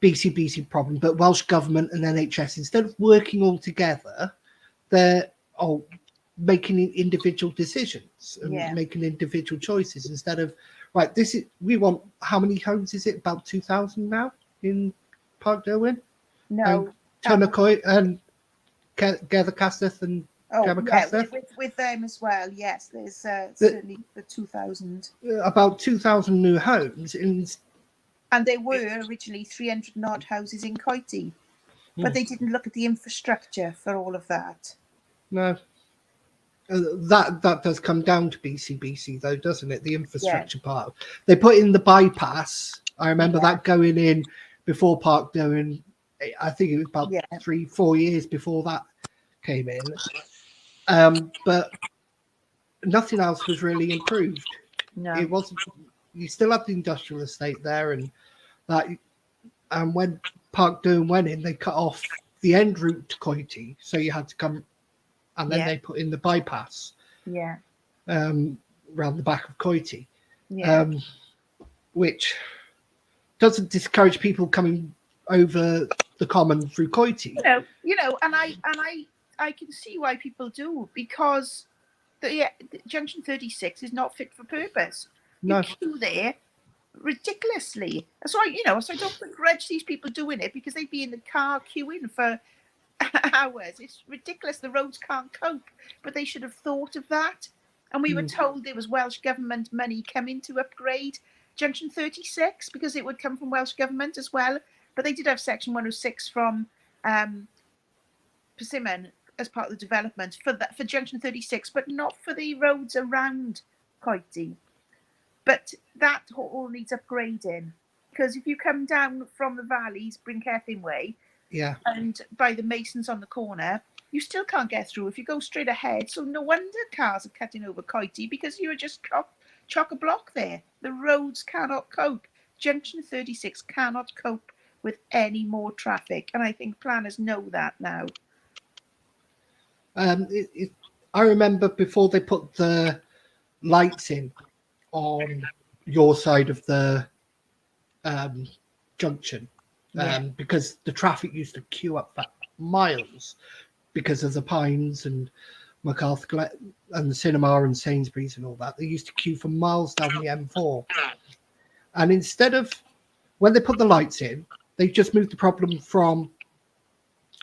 BCBC problem, but Welsh Government and NHS. Instead of working all together, they're making individual decisions and making individual choices instead of, right, we want, how many homes is it? About 2,000 now in Park Derwyn? No. Tonacoid and Gather Casteth and with them as well, yes. There's certainly the 2,000. About 2,000 new homes. And there were originally 300 and odd houses in Coity, but they didn't look at the infrastructure for all of that. No. That does come down to BCBC, though, doesn't it? The infrastructure part. They put in the bypass. I remember that going in before Park Derwyn. I think it was about 3-4 years before that came in. But nothing else was really improved. No. It wasn't. You still had the industrial estate there, and when Park Derwyn went in, they cut off the end route to Coity, so you had to come, and then they put in the bypass. Yeah. Around the back of Coity. Yeah. Which doesn't discourage people coming over the common through Coity. And I can see why people do, because the Junction 36 is not fit for purpose. You queue there ridiculously. So I don't begrudge these people doing it, because they'd be in the car queuing for hours. It's ridiculous. The roads can't cope, but they should have thought of that. And we were told there was Welsh Government money coming to upgrade Junction 36, because it would come from Welsh Government as well. But they did have Section 106 from Persimmon as part of the development for Junction 36, but not for the roads around Coity. But that all needs upgrading, because if you come down from the valleys, Brinkethyn way, and by the Masons on the corner, you still can't get through if you go straight ahead. So no wonder cars are cutting over Coity, because you're just chock-a-block there. The roads cannot cope. Junction 36 cannot cope with any more traffic, and I think planners know that now. I remember before they put the lights in on your side of the junction, because the traffic used to queue up for miles because of the Pines and MacArthur and the cinema and Sainsbury's and all that. They used to queue for miles down the M4. And instead of, when they put the lights in, they just moved the problem from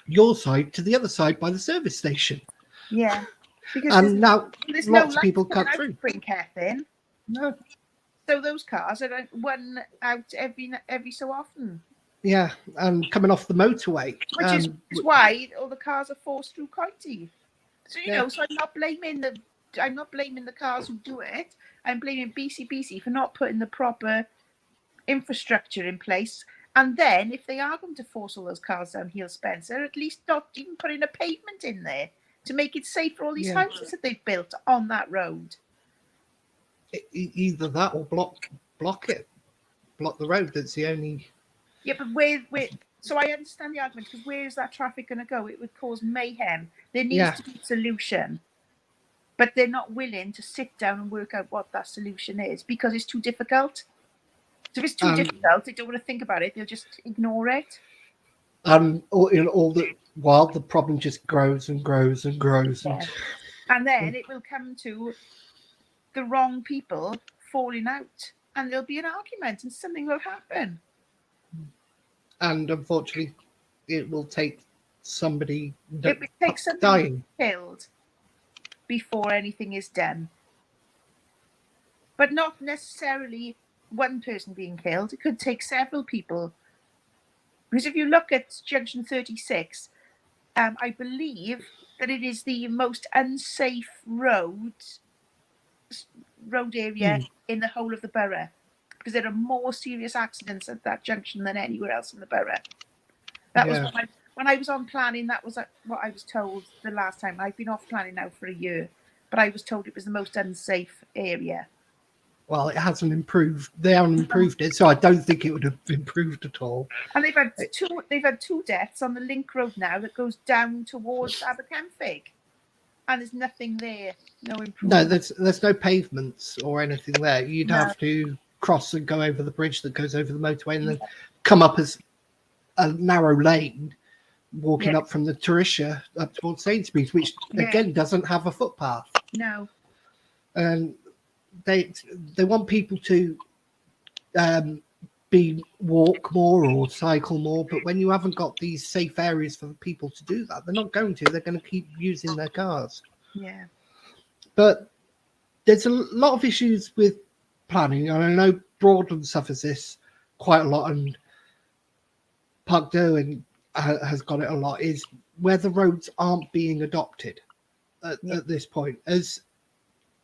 your side to the other side by the service station. Yeah. Because and now there's lots no of people cut through. Brinkethyn. No. So those cars are one out every so often. Yeah, and coming off the motorway. Which is why all the cars are forced through Coity. So so I'm not blaming the cars who do it. I'm blaming BCBC for not putting the proper infrastructure in place And then if they are going to force all those cars down Hill Spencer, at least not even put in a pavement in there to make it safe for all these houses that they've built on that road. Either that or block it, block the road. That's the only. Yeah, but where so I understand the argument, because where is that traffic going to go? It would cause mayhem. There needs to be a solution, but they're not willing to sit down and work out what that solution is because it's too difficult. So if it's too difficult, they don't want to think about it. They'll just ignore it. All the while the problem just grows and grows and grows, and then it will come to the wrong people falling out, and there'll be an argument, and something will happen. And unfortunately, it will take somebody dying killed before anything is done. But not necessarily one person being killed. It could take several people. Because if you look at Junction 36, I believe that it is the most unsafe road area in the whole of the borough, because there are more serious accidents at that junction than anywhere else in the borough. That was when I was on planning. That was what I was told the last time. I've been off planning now for a year, but I was told it was the most unsafe area. Well, it hasn't improved. They haven't improved it, so I don't think it would have improved at all. And they've had two deaths on the link road now that goes down towards Aberkenfig, and there's nothing there. No improvement. No, there's no pavements or anything there. You'd have to cross and go over the bridge that goes over the motorway, and then come up as a narrow lane, walking up from the Tourisha up towards Sainsbury's, which again doesn't have a footpath. No. And they want people to walk more or cycle more, but when you haven't got these safe areas for people to do that, they're not going to. They're going to keep using their cars. Yeah. But there's a lot of issues with planning, and I know Broadland suffers this quite a lot, and Park Derwent has got it a lot, is where the roads aren't being adopted at this point. As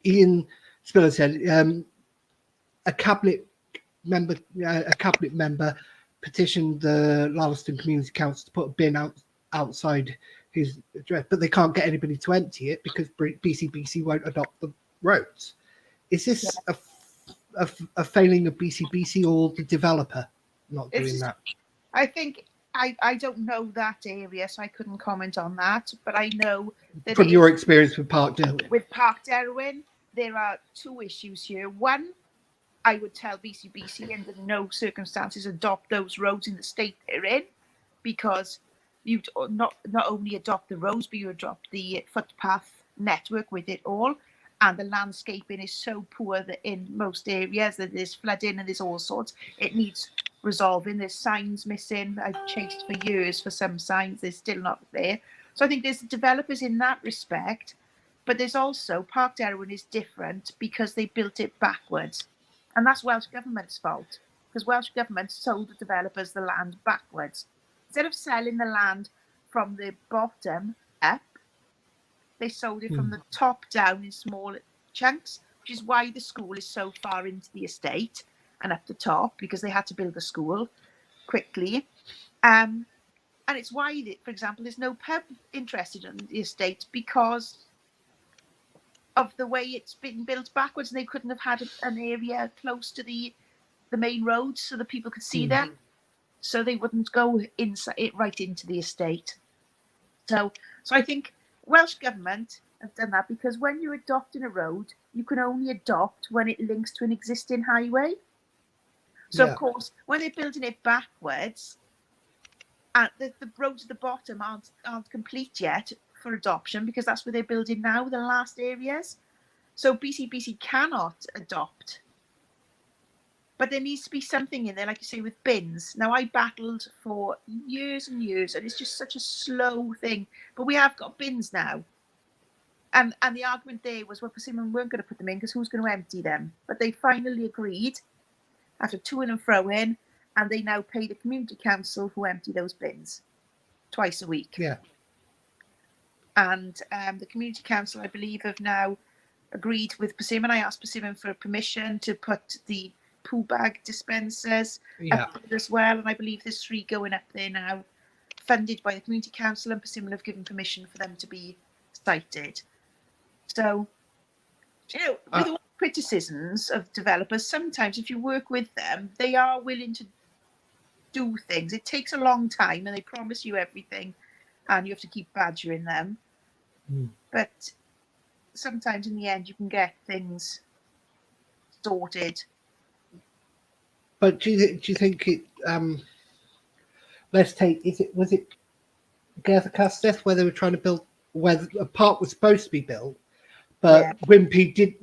Ian Spiller said, a cabinet member petitioned the Lalston Community Council to put a bin outside his address, but they can't get anybody to empty it because BCBC won't adopt the roads. Is this a failing of BCBC or the developer not doing that? I think I don't know that area, so I couldn't comment on that. But I know that from your experience with Park Derwent. With Park Derwent, there are two issues here. One, I would tell BCBC under no circumstances adopt those roads in the state they're in, because you not only adopt the roads, but you adopt the footpath network with it all. And the landscaping is so poor that in most areas that there's flooding and there's all sorts. It needs resolving. There's signs missing. I've chased for years for some signs. They're still not there. So I think there's developers in that respect. But there's also, Park Derwent is different because they built it backwards. And that's Welsh Government's fault, because Welsh Government sold the developers the land backwards. Instead of selling the land from the bottom up, they sold it from the top down in small chunks, which is why the school is so far into the estate and up the top, because they had to build the school quickly. And it's why, for example, there's no pub interested in the estate because of the way it's been built backwards, and they couldn't have had an area close to the main roads so that people could see them, so they wouldn't go inside right into the estate. So I think Welsh Government have done that, because when you're adopting a road, you can only adopt when it links to an existing highway. So of course, when they're building it backwards, and the roads at the bottom aren't complete yet for adoption, because that's where they're building now, the last areas. So BCBC cannot adopt. But there needs to be something in there, like you say, with bins. Now, I battled for years and years, and it's just such a slow thing. But we have got bins now. And the argument there was, well, Persimmon weren't going to put them in because who's going to empty them? But they finally agreed after to-in and fro-in, and they now pay the community council who empty those bins twice a week. Yeah. And the community council, I believe, have now agreed with Persimmon. I asked Persimmon for permission to put the poo bag dispensers Yeah. up there as well, and I believe there's 3 going up there now, funded by the Community Council, and Persimmon have given permission for them to be sited. So, with all criticisms of developers, sometimes if you work with them, they are willing to do things. It takes a long time, and they promise you everything, and you have to keep badgering them. But sometimes in the end, you can get things sorted. But do you think it? Let's take. Was it Gathercasteth where they were trying to build, where a park was supposed to be built, but Wimpy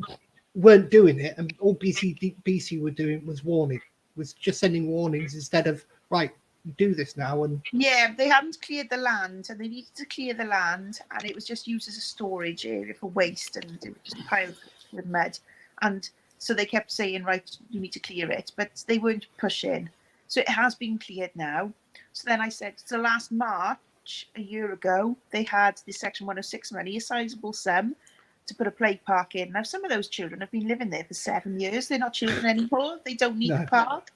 weren't doing it, and all BC were doing was just sending warnings instead of right, do this now. And they hadn't cleared the land, and they needed to clear the land, and it was just used as a storage area for waste, and it was just piled with mud. And so they kept saying, right, you need to clear it, but they weren't pushing. So it has been cleared now. So then I said, so last March, a year ago, they had the Section 106 money, a sizable sum, to put a play park in. Now, some of those children have been living there for 7 years. They're not children anymore. They don't need the park.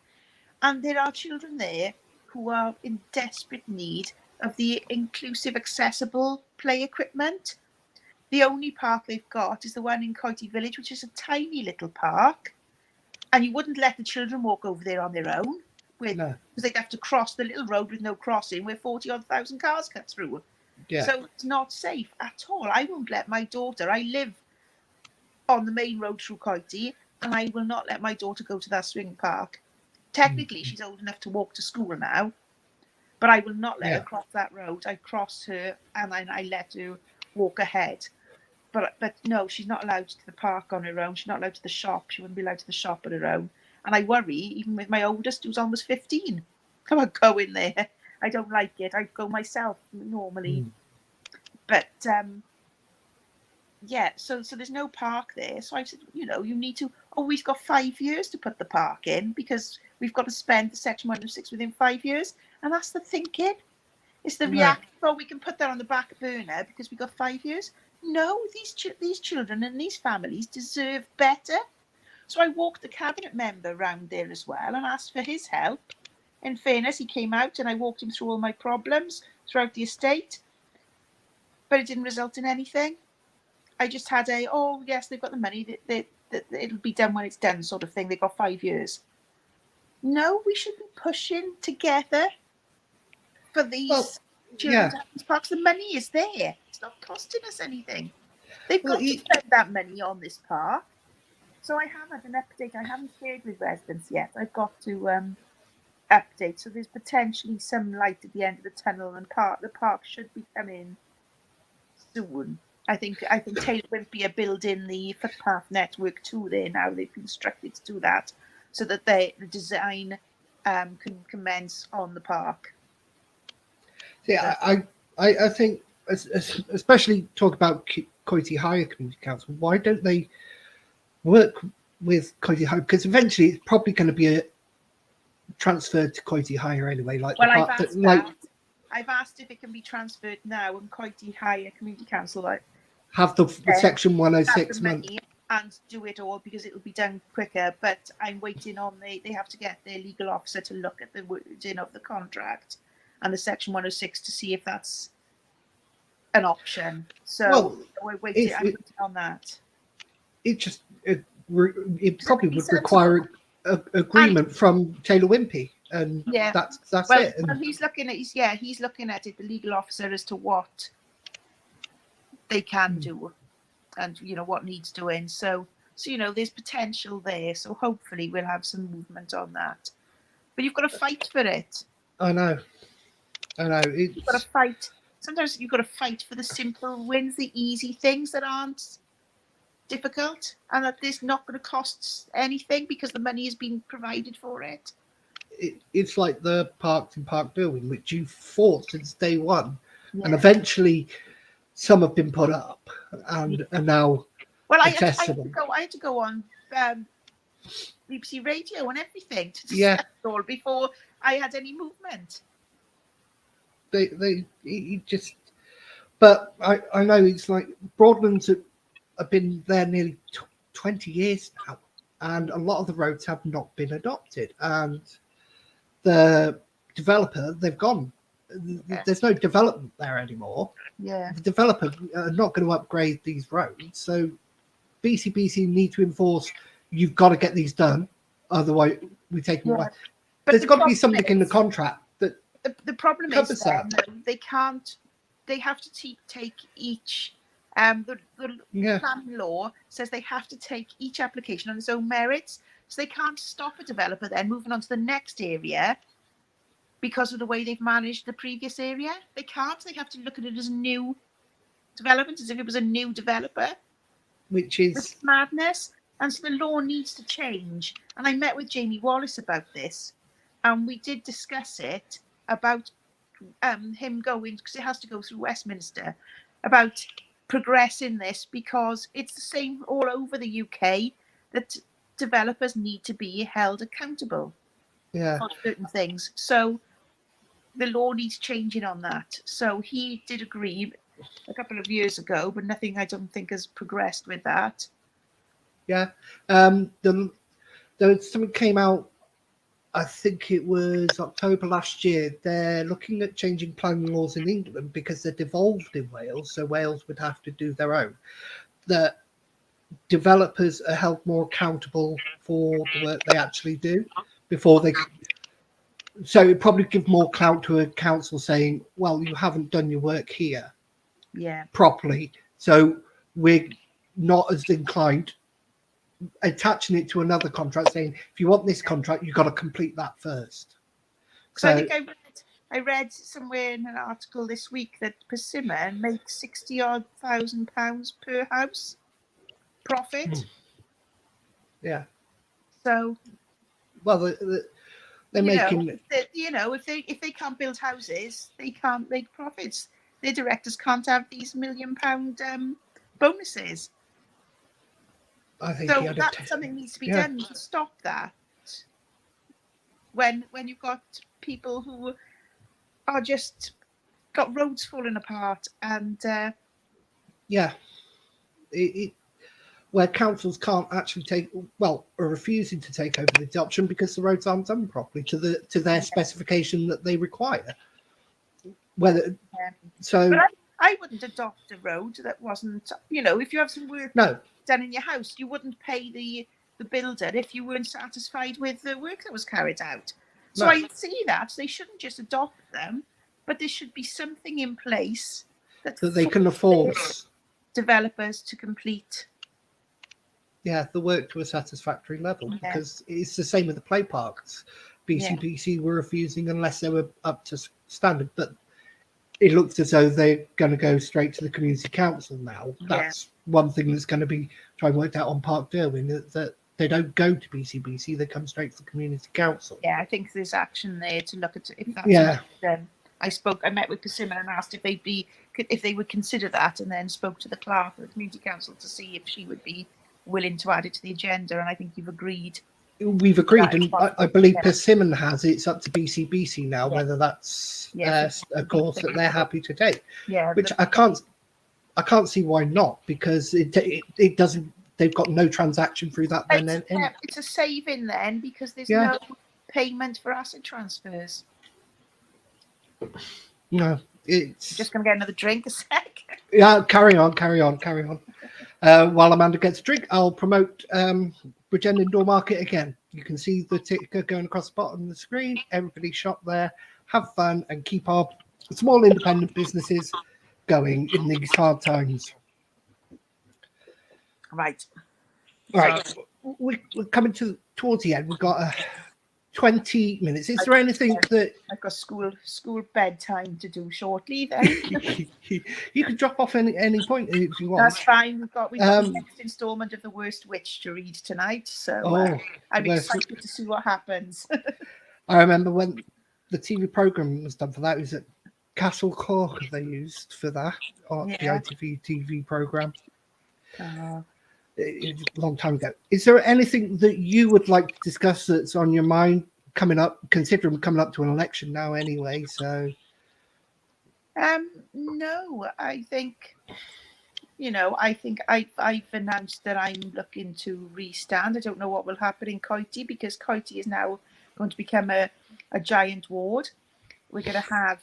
And there are children there who are in desperate need of the inclusive, accessible play equipment. The only park they've got is the one in Coity Village, which is a tiny little park. And you wouldn't let the children walk over there on their own, because they'd have to cross the little road with no crossing where 40,000 cars cut through. Yeah. So it's not safe at all. I won't let my daughter, I live on the main road through Coity, and I will not let my daughter go to that swing park. Technically, she's old enough to walk to school now, but I will not let her cross that road. I cross her, and then I let her walk ahead. But no, she's not allowed to the park on her own. She's not allowed to the shop. She wouldn't be allowed to the shop on her own. And I worry, even with my oldest, who's almost 15, I won't go in there. I don't like it. I go myself normally. But so there's no park there. So I said, you need to. Oh, we've got 5 years to put the park in, because we've got to spend the Section 106 within 5 years. And that's the thinking. It's the reaction. Oh, we can put that on the back burner because we've got 5 years. No, these children and these families deserve better. So I walked the cabinet member around there as well and asked for his help. In fairness, he came out and I walked him through all my problems throughout the estate, but it didn't result in anything. I just had yes, they've got the money, that it'll be done when it's done sort of thing. They've got 5 years. No, we should be pushing together for these children's parks. The money is there. It's not costing us anything. They've got to spend that money on this park. So I have had an update. I haven't shared with residents yet. I've got to update. So there's potentially some light at the end of the tunnel, and the park should be coming soon. I think Taylor Wimpy are building the footpath network too there now. They've been instructed to do that so that the design can commence on the park. Yeah, I think, especially talk about Coity Higher Community Council, why don't they work with Coity Higher? Because eventually it's probably going to be transferred to Coity Higher anyway. I've asked if it can be transferred now, and Coity Higher Community Council have the Section 106 money and do it all, because it will be done quicker. But I'm waiting on they have to get their legal officer to look at the wording of the contract and the Section 106 to see if that's an option. So I'm waiting on that. It probably would require agreement from Taylor Wimpy, and that's it. Well, he's looking at it, the legal officer, as to what they can do and what needs doing. So there's potential there. So hopefully we'll have some movement on that. But you've got to fight for it. I know. You've got to fight. Sometimes you've got to fight for the simple wins, the easy things that aren't difficult, and that this not going to cost anything because the money is being provided for it. It's like the parks in Park Building, which you fought since day one, and eventually some have been put up and are now accessible. I had to go on BBC Radio and everything to discuss it all before I had any movement. But I know it's like Broadlands have been there nearly 20 years now, and a lot of the roads have not been adopted. And the developer, they've gone. There's no development there anymore. Yeah. The developer are not going to upgrade these roads. So BCBC need to enforce, you've got to get these done, otherwise we take them away. But There's got to be something in the contract that the problem is then, they can't. They have to take each. The planning law says they have to take each application on its own merits, so they can't stop a developer then moving on to the next area because of the way they've managed the previous area. They can't. They have to look at it as a new development, as if it was a new developer, which is madness. And so the law needs to change. And I met with Jamie Wallace about this, and we did discuss it about him going, because it has to go through Westminster, about progressing this, because it's the same all over the UK, that developers need to be held accountable for certain things. So the law needs changing on that. So he did agree a couple of years ago, but nothing, I don't think, has progressed with that. There something came out, I think it was October last year. They're looking at changing planning laws in England because they're devolved in Wales, so Wales would have to do their own. That developers are held more accountable for the work they actually do before they. So it probably give more clout to a council saying, "Well, you haven't done your work here, properly, so we're not as inclined." Attaching it to another contract, saying if you want this contract, you've got to complete that first. So I think I read somewhere in an article this week that Persimmon makes £60,000 per house profit. Yeah. So. Well, they're making. If they can't build houses, they can't make profits. Their directors can't have these £1 million bonuses. I think so that's something needs to be done to stop that. When you've got people who are just got roads falling apart and where councils can't actually are refusing to take over the adoption because the roads aren't done properly to their specification that they require. But I wouldn't adopt a road that wasn't, if you have some work done in your house, you wouldn't pay the builder if you weren't satisfied with the work that was carried out. So I see that they shouldn't just adopt them, but there should be something in place that they can afford developers to complete. Yeah, the work to a satisfactory level, because it's the same with the play parks. BCBC were refusing unless they were up to standard, but it looks as though they're going to go straight to the community council now. That's one thing that's going to be trying to work out on Park Derwin, that they don't go to BCBC, they come straight to the community council. Yeah, I think there's action there to look at if that's I met with Persimmon and asked if they would consider that, and then spoke to the clerk of the community council to see if she would be willing to add it to the agenda, and I think you've agreed. We've agreed, and I believe Persimmon has. It's up to BCBC now whether that's a course that they're happy to take. Yeah, which I can't see why not, because it doesn't. They've got no transaction through that. It's a saving then, because there's no payment for asset transfers. No, it's just going to get another drink a sec. Yeah, carry on. While Amanda gets a drink, I'll promote Bridgend Indoor Market again. You can see the ticker going across the bottom of the screen. Everybody shop there, have fun, and keep our small independent businesses going in these hard times. Right. We're coming towards the end. We've got 20 minutes. Is there anything that I've got school bedtime to do shortly? Then you can drop off any point if you want. That's fine. We've got the next instalment of The Worst Witch to read tonight, so I'm excited to see what happens. I remember when the TV program was done for that. It was at Cllr they used for that, the ITV TV program. A long time ago. Is there anything that you would like to discuss that's on your mind coming up, considering we're coming up to an election now anyway? So no, I think you know, I think I've announced that I'm looking to restand. I don't know what will happen in Coity because Coity is now going to become a giant ward. We're going to have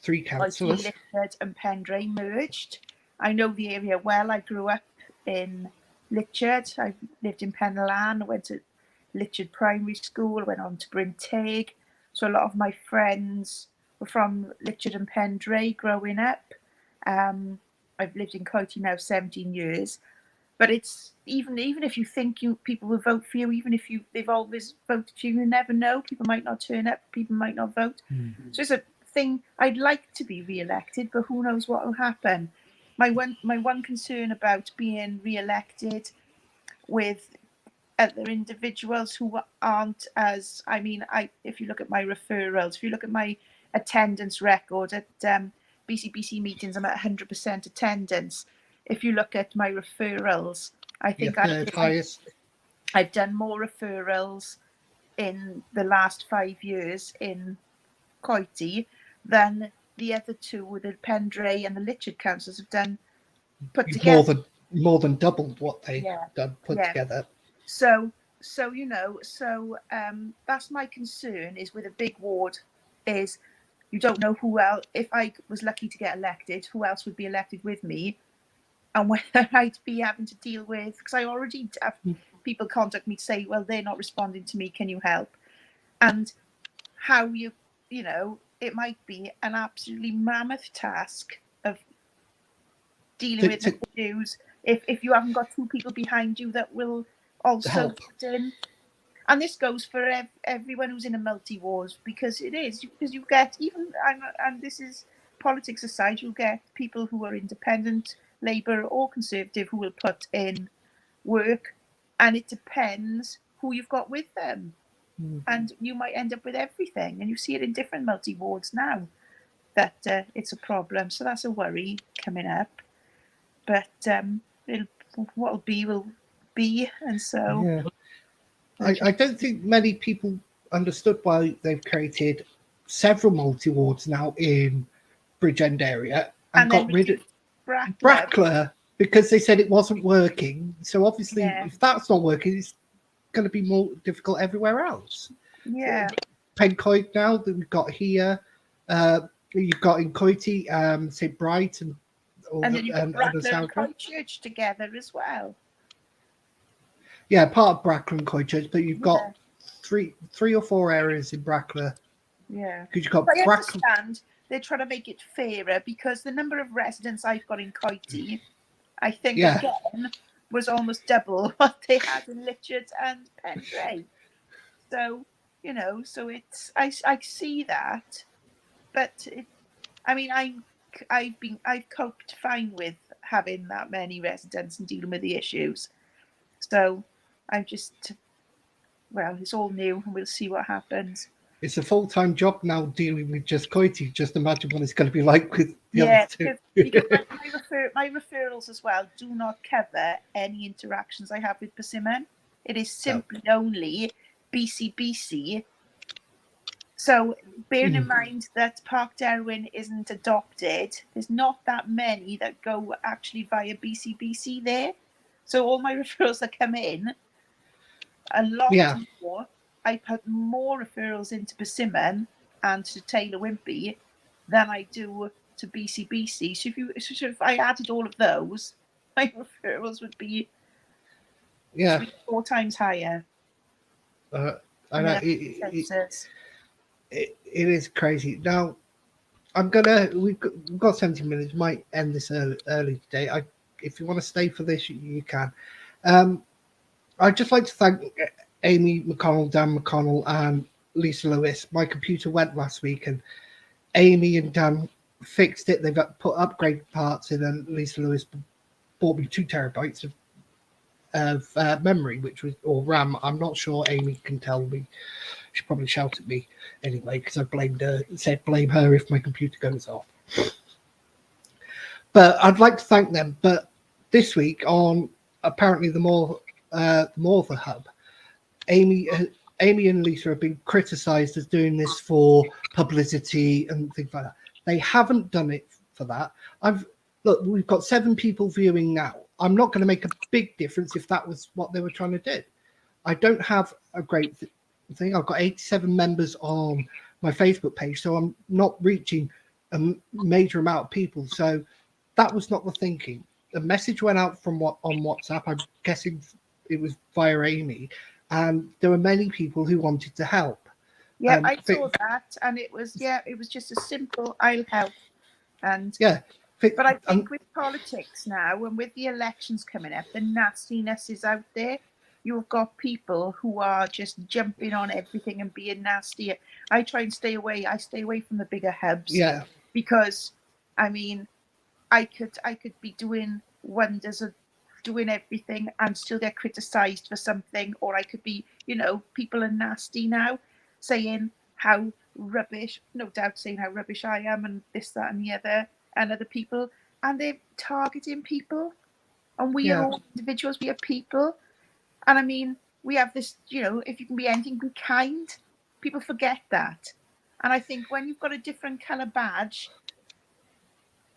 3 Coity, councillors. Litchard and Pendray merged. I know the area well. I grew up in Litchard. I lived in Penlan. I went to Litchard Primary School. I went on to Bryn Teg. So a lot of my friends were from Litchard and Pendray growing up. I've lived in Coity now 17 years. But it's even if you think people will vote for you, even if they've always voted for you, you never know. People might not turn up. People might not vote. So it's a thing. I'd like to be re-elected, but who knows what will happen. My one concern about being re-elected with other individuals who aren't as, I mean, if you look at my referrals, if you look at my attendance record at BCBC meetings, I'm at 100% attendance. If you look at my referrals, I think I've done more referrals in the last 5 years in Coity than the other two, with the Pendray and the Litchard councils have done put together. More than doubled what they've done put together. So you know, that's my concern is with a big ward is you don't know who else, if I was lucky to get elected, who else would be elected with me, and whether I'd be having to deal with, because I already have people contact me to say, well, they're not responding to me, can you help? And how you know, it might be an absolutely mammoth task of dealing with the issues if you haven't got two people behind you that will also put in. And this goes for everyone who's in a multi-wars, because it is, because you get even, and this is politics aside, you'll get people who are independent, Labour or Conservative, who will put in work, and it depends who you've got with them. And you might end up with everything, and you see it in different multi-wards now that it's a problem. So that's a worry coming up. But what'll be will be, and so I don't think many people understood why they've created several multi-wards now in Bridgend area and got rid of Cllr because they said it wasn't working. So obviously, if that's not working, it's going to be more difficult everywhere else. Yeah. Pencoed now that we've got here, you've got in Coity, St Bright, and then you've got Brackler and Coitchurch together as well. Yeah, part of Brackler and Coitchurch, but you've got three or four areas in Brackler. Yeah, because you've got. But I understand they're trying to make it fairer, because the number of residents I've got in Coity, I think again, was almost double what they had in Litchard and Pendray. So you know, so it's I see that, but I mean I've coped fine with having that many residents and dealing with the issues. So I'm just, well, it's all new, and we'll see what happens. It's a full-time job now dealing with just Coity. Just imagine what it's going to be like with the other two. Because my referrals as well do not cover any interactions I have with Persimmon. It is simply only BCBC. So bearing in mind that Park Derwin isn't adopted, there's not that many that go actually via BCBC there. So all my referrals that come in, a lot more. I put more referrals into Persimmon and to Taylor Wimpey than I do to BCBC. So if I added all of those, my referrals would be 4 times higher. I know it is crazy. Now we've got 70 minutes. Might end this early today. If you want to stay for this, you can. I'd just like to thank Amy McConnell, Dan McConnell, and Lisa Lewis. My computer went last week, and Amy and Dan fixed it. They've put upgrade parts in, and Lisa Lewis bought me 2 terabytes of memory, or RAM. I'm not sure. Amy can tell me. She probably shout at me anyway, because I blamed her. Said blame her if my computer goes off. But I'd like to thank them. But this week on apparently the Morther Hub, Amy and Lisa have been criticised as doing this for publicity and things like that. They haven't done it for that. look, we've got 7 people viewing now. I'm not going to make a big difference if that was what they were trying to do. I don't have a great thing. I've got 87 members on my Facebook page, so I'm not reaching a major amount of people. So that was not the thinking. The message went out from on WhatsApp. I'm guessing it was via Amy, and there were many people who wanted to help. Yeah, I saw that, and it was just a simple "I'll help." And but I think with politics now, and with the elections coming up, the nastiness is out there. You've got people who are just jumping on everything and being nasty. I try and stay away. I stay away from the bigger hubs. Yeah. Because, I mean, I could be doing wonders of doing everything and still get criticised for something, or I could be, people are nasty now, saying how rubbish, no doubt saying how rubbish I am and this, that, and the other, and other people, and they're targeting people. And we are all individuals. We are people. And I mean, we have this, if you can be anything, be kind. People forget that. And I think when you've got a different colour badge,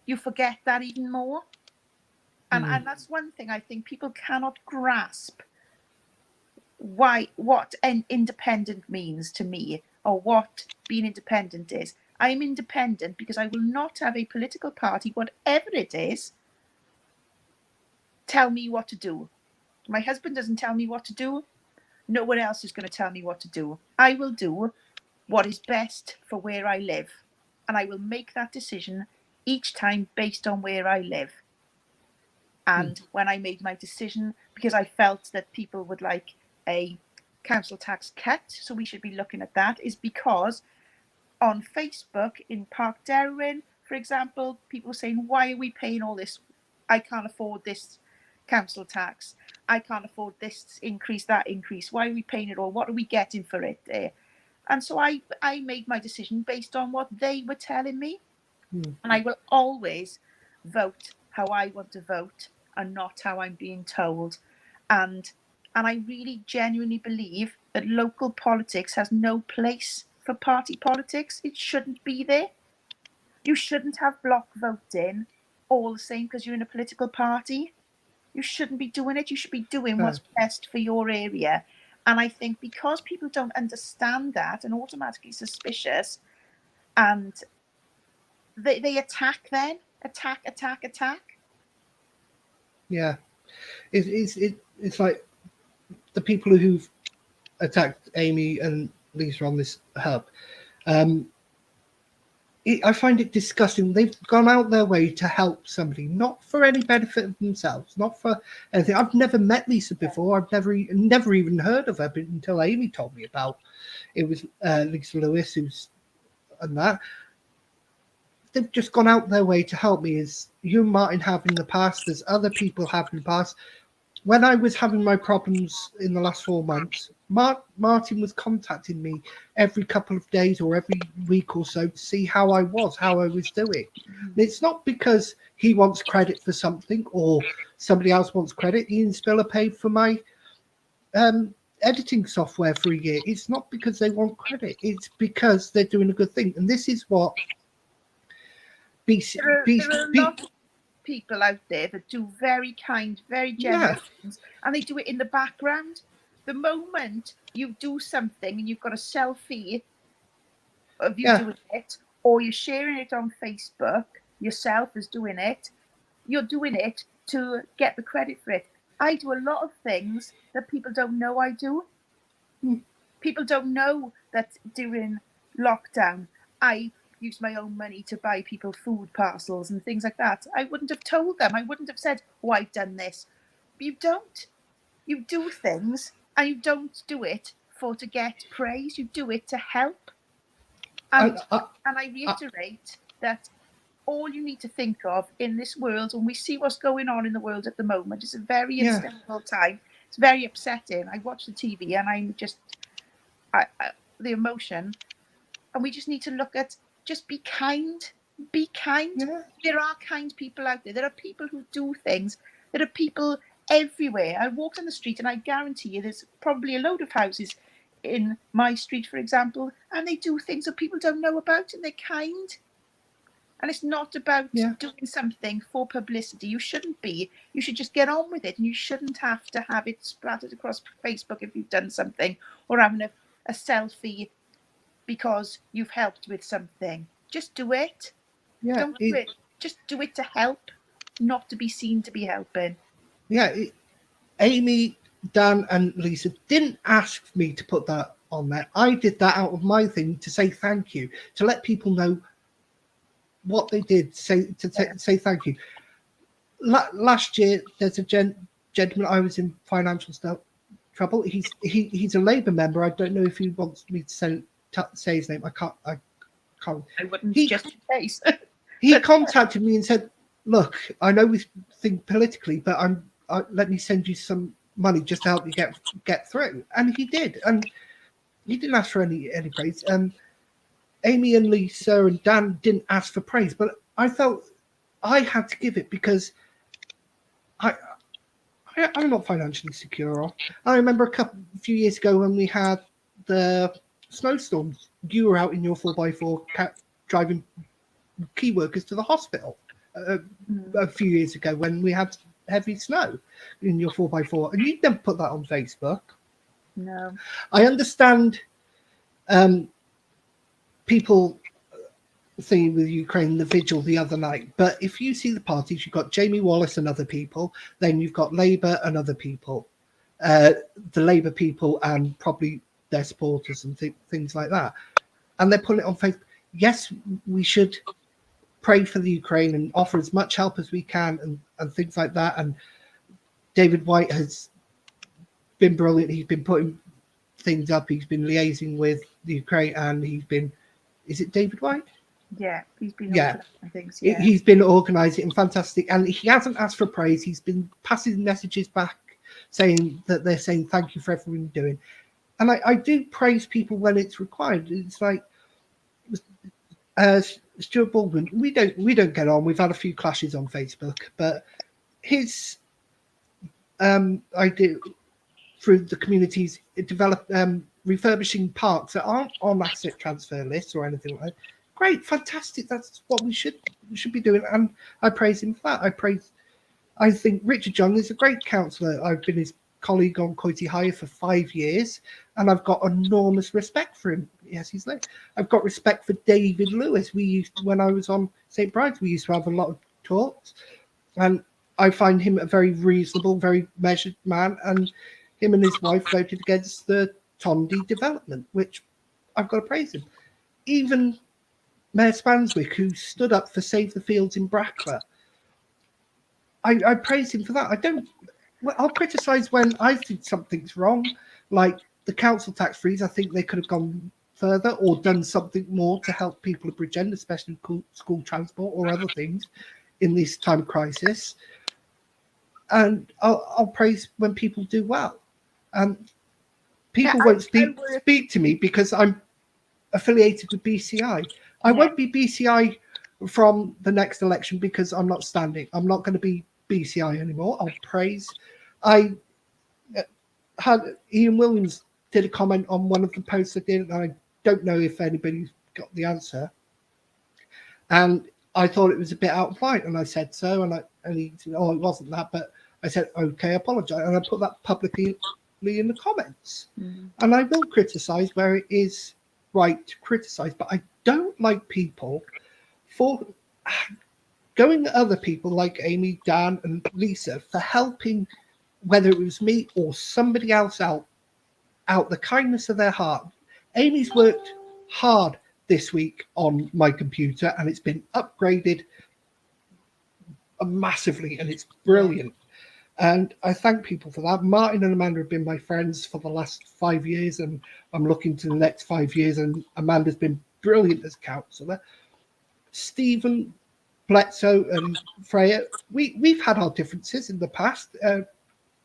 you forget that even more. And that's one thing I think people cannot grasp what an independent means to me, or what being independent is. I'm independent because I will not have a political party, whatever it is, tell me what to do. My husband doesn't tell me what to do. No one else is going to tell me what to do. I will do what is best for where I live. And I will make that decision each time based on where I live. And when I made my decision, because I felt that people would like a council tax cut, so we should be looking at that, is because on Facebook in Park Derwyn, for example, people were saying, why are we paying all this? I can't afford this council tax. I can't afford this increase, that increase. Why are we paying it all? What are we getting for it there? And so I made my decision based on what they were telling me. And I will always vote how I want to vote and not how I'm being told. And I really genuinely believe that local politics has no place for party politics. It shouldn't be there. You shouldn't have block voting all the same because you're in a political party. You shouldn't be doing it. You should be doing what's best for your area. And I think because people don't understand that and automatically suspicious, and they attack then. Attack. Yeah. It's like the people who've attacked Amy and Lisa on this hub. I find it disgusting. They've gone out their way to help somebody, not for any benefit of themselves, not for anything. I've never met Lisa before. I've never even heard of her until Amy told me about it. Was Lisa Lewis who's and that. They've just gone out their way to help me, as you and Martin have in the past. There's other people have in the past. When I was having my problems in the last 4 months, Martin was contacting me every couple of days or every week or so to see how I was doing. And it's not because he wants credit for something or somebody else wants credit. Ian Spiller paid for my editing software for a year. It's not because they want credit. It's because they're doing a good thing. And this is what there are a lot of people out there that do very kind, very generous things, and they do it in the background. The moment you do something and you've got a selfie of you doing it, or you're sharing it on Facebook yourself as doing it, you're doing it to get the credit for it. I do a lot of things that people don't know I do. People don't know that during lockdown I used my own money to buy people food parcels and things like that. I wouldn't have told them. I wouldn't have said, oh, I've done this. But you don't. You do things, and you don't do it to get praise. You do it to help. And I reiterate that all you need to think of in this world, when we see what's going on in the world at the moment, it's a very unstable time. It's very upsetting. I watch the TV and I'm just, the emotion. And we just need to look at, just be kind. Be kind. Yeah. There are kind people out there. There are people who do things. There are people everywhere. I walk on the street and I guarantee you there's probably a load of houses in my street, for example, and they do things that people don't know about, and they're kind. And it's not about Yeah. doing something for publicity. You shouldn't be. You should just get on with it, and you shouldn't have to have it splattered across Facebook if you've done something, or having a selfie because you've helped with something. Just do it. Yeah, Don't do it. Just do it to help, not to be seen to be helping. Yeah, Amy, Dan, and Lisa didn't ask me to put that on there. I did that out of my thing to say thank you, to let people know what they did, say thank you. Last year, there's a gentleman. I was in financial trouble. He's a Labour member. I don't know if he wants me to say his name. I can't. I wouldn't just in case. He contacted me and said, "Look, I know we think politically, but let me send you some money just to help you get through." And he did, and he didn't ask for any praise. Amy and Lisa and Dan didn't ask for praise, but I felt I had to give it because I'm not financially secure. I remember a few years ago when we had the snowstorms. You were out in your 4x4 driving key workers to the hospital a few years ago when we had heavy snow in your 4x4, and you never put that on Facebook. No. I understand people thing with Ukraine, the vigil the other night, but if you see the parties, you've got Jamie Wallace and other people, then you've got Labour and other people, the Labour people and probably their supporters and things like that, and they're putting it on Facebook. Yes, we should pray for the Ukraine and offer as much help as we can and things like that, and David White has been brilliant. He's been putting things up, he's been liaising with the Ukraine, and is it David White? Yeah, he's been organising things. Yeah, he's been organising fantastic, and he hasn't asked for praise. He's been passing messages back saying that they're saying thank you for everything you're doing, and I do praise people when it's required. It's like Stuart Baldwin. We don't get on. We've had a few clashes on Facebook, but his idea through the communities develop refurbishing parks that aren't on asset transfer lists or anything like that. Great, fantastic. That's what we should be doing, and I praise him for that. I think Richard John is a great councillor. I've been his colleague on Coity Hire for 5 years, and I've got enormous respect for him. Yes, he's late. I've got respect for David Lewis. When I was on St. Bride's, we used to have a lot of talks, and I find him a very reasonable, very measured man, and him and his wife voted against the Tondy development, which I've got to praise him. Even Mayor Spanswick, who stood up for Save the Fields in Brackler, I praise him for that. I'll criticise when I think something's wrong, like the council tax freeze. I think they could have gone further or done something more to help people at Bridgend, especially school transport or other things in this time of crisis. And I'll praise when people do well. And people won't speak to me because I'm affiliated with BCI. I won't be BCI from the next election because I'm not standing. I'm not going to be BCI anymore. I'll praise. I had Ian Williams did a comment on one of the posts I did, and I don't know if anybody's got the answer. And I thought it was a bit out of line, and I said so. And he said, "Oh, it wasn't that," but I said, "Okay, I apologise," and I put that publicly in the comments. And I will criticise where it is right to criticise, but I don't like people for going at other people like Amy, Dan, and Lisa for helping, whether it was me or somebody else out the kindness of their heart. Amy's worked hard this week on my computer, and it's been upgraded massively, and it's brilliant. And I thank people for that. Martin and Amanda have been my friends for the last 5 years, and I'm looking to the next 5 years, and Amanda's been brilliant as councillor. Stephen, Bledsoe and Freya, we've had our differences in the past,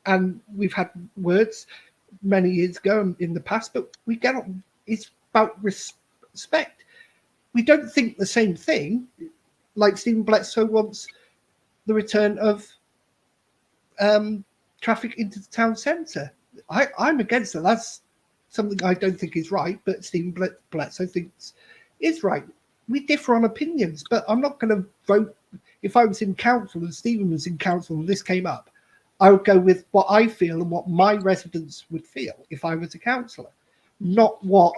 and we've had words many years ago in the past, but we get on. It's about respect. We don't think the same thing. Like Stephen Bledsoe wants the return of traffic into the town centre. I'm against it. That's something I don't think is right, but Stephen Bledsoe thinks is right. we differ on opinions, but I'm not going to vote. If I was in council and Stephen was in council and this came up, I would go with what I feel and what my residents would feel if I was a councillor, not what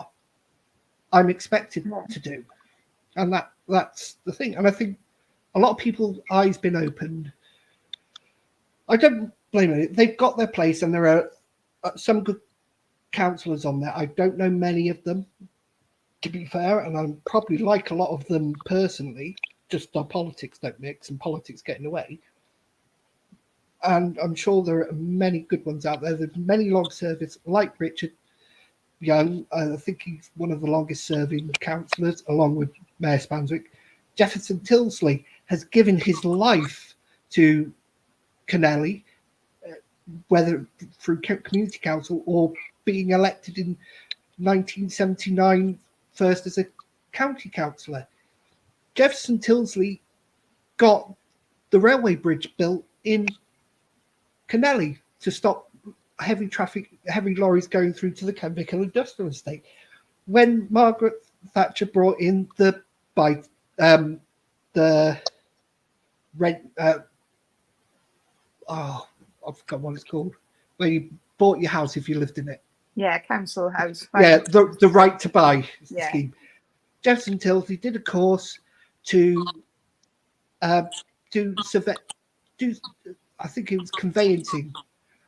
I'm expected to do. And that's the thing. And I think a lot of people's eyes been opened. I don't blame it. They've got their place, and there are some good councillors on there. I don't know many of them, to be fair, and I'm probably like a lot of them personally, just our politics don't mix and politics get in the way. And I'm sure there are many good ones out there. There's many long service, like Richard Young. I think he's one of the longest serving councillors, along with Mayor Spanswick. Jefferson Tilsley has given his life to Kennelly, whether through community council or being elected in 1979 first as a county councillor. Jefferson Tilsley got the railway bridge built in Kennelly to stop heavy lorries going through to the chemical industrial estate. When Margaret Thatcher brought in the rent, I forgot what it's called, where you bought your house if you lived in it. Yeah, council house. Yeah, the right to buy scheme. Jefferson Tilsley did a course to do I think it was conveyancing,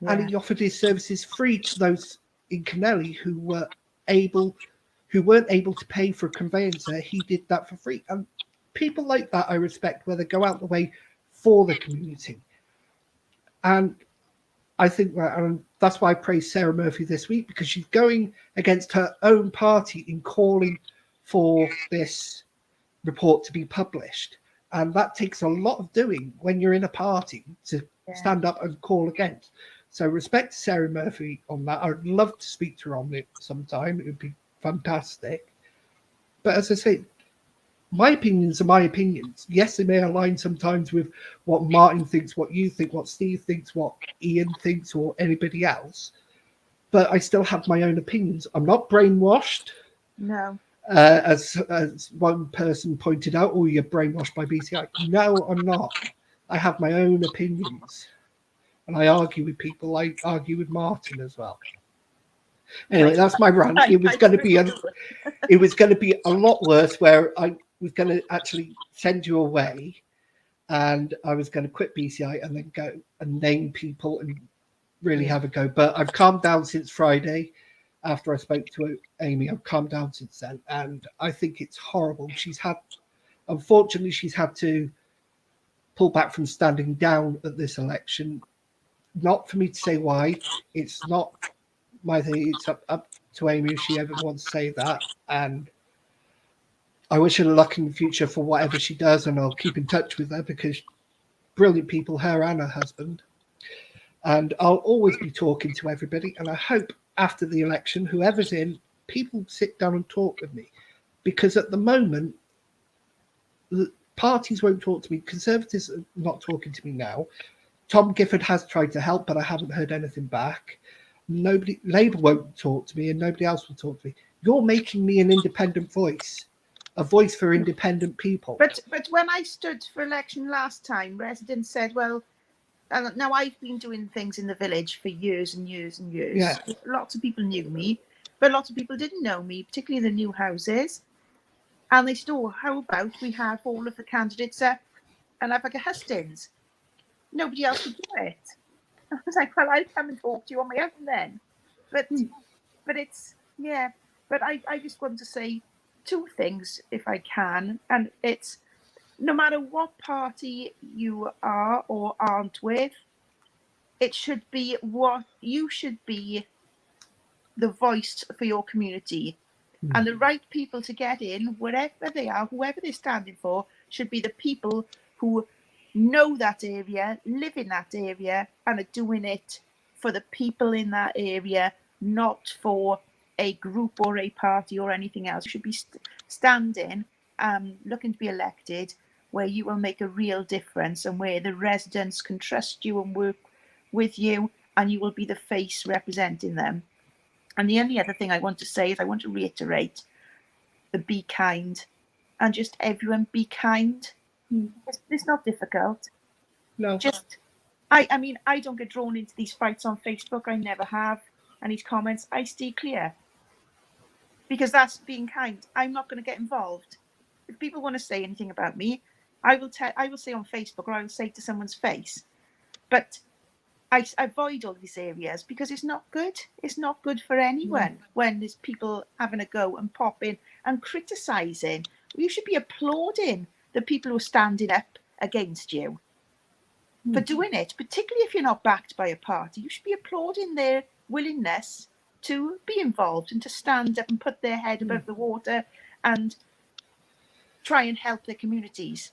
and he offered his services free to those in Kennelly who weren't able to pay for a conveyancer. He did that for free, and people like that I respect, where they go out the way for the community. And I think that's why I praise Sarah Murphy this week, because she's going against her own party in calling for this report to be published. And that takes a lot of doing when you're in a party to stand up and call against. So respect to Sarah Murphy on that. I'd love to speak to her on it sometime. It would be fantastic. But as I say, my opinions are my opinions. Yes, they may align sometimes with what Martin thinks, what you think, what Steve thinks, what Ian thinks, or anybody else. But I still have my own opinions. I'm not brainwashed. No. As one person pointed out, oh, you're brainwashed by BCI. No, I'm not. I have my own opinions. And I argue with people. I argue with Martin as well. Anyway, that's my rant. It was going to be a lot worse, where I was going to actually send you away, and I was going to quit BCI and then go and name people and really have a go. But I've calmed down since Friday. After I spoke to Amy, I've calmed down since then, and I think it's horrible. Unfortunately, she's had to pull back from standing down at this election. Not for me to say why. It's not my thing. It's up to Amy if she ever wants to say that. And I wish her luck in the future for whatever she does, and I'll keep in touch with her, because brilliant people, her and her husband. And I'll always be talking to everybody, and I hope after the election, whoever's in, people sit down and talk with me, because at the moment, the parties won't talk to me. Conservatives are not talking to me now. Tom Gifford has tried to help, but I haven't heard anything back. Labour won't talk to me, and nobody else will talk to me. You're making me an independent voice, a voice for independent people. But when I stood for election last time, residents said, well, now I've been doing things in the village for years and years and years. Yeah. Lots of people knew me, but lots of people didn't know me, particularly the new houses. And they said, oh, how about we have all of the candidates up and have like a hustings? Nobody else would do it. I was like, well, I'll come and talk to you on my own then. But it's, but I just want to say two things if I can. And it's, no matter what party you are or aren't with, it should be what you should be, the voice for your community. And the right people to get in, wherever they are, whoever they're standing for, should be the people who know that area, live in that area, and are doing it for the people in that area, not for a group or a party or anything else. You should be standing, looking to be elected, where you will make a real difference and where the residents can trust you and work with you, and you will be the face representing them. And the only other thing I want to say is I want to reiterate the be kind and just everyone be kind. It's not difficult. No. Just, I mean, I don't get drawn into these fights on Facebook. I never have. And these comments, I stay clear. Because that's being kind. I'm not going to get involved. If people want to say anything about me, I will say on Facebook, or I will say to someone's face. But I avoid all these areas because it's not good. It's not good for anyone when there's people having a go and popping and criticising. You should be applauding the people who are standing up against you for doing it, particularly if you're not backed by a party. You should be applauding their willingness to be involved and to stand up and put their head above the water and try and help their communities.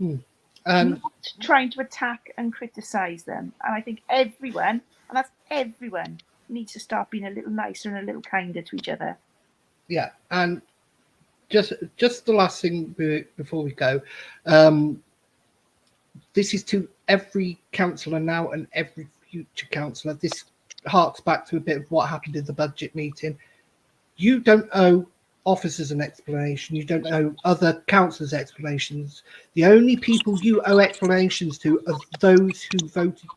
Not trying to attack and criticise them. And I think everyone, and that's everyone, needs to start being a little nicer and a little kinder to each other. Yeah, and just the last thing before we go. This is to every councillor now and every future councillor. This harks back to a bit of what happened in the budget meeting. You don't owe officers an explanation. You don't owe other councillors explanations. The only people you owe explanations to are those who voted,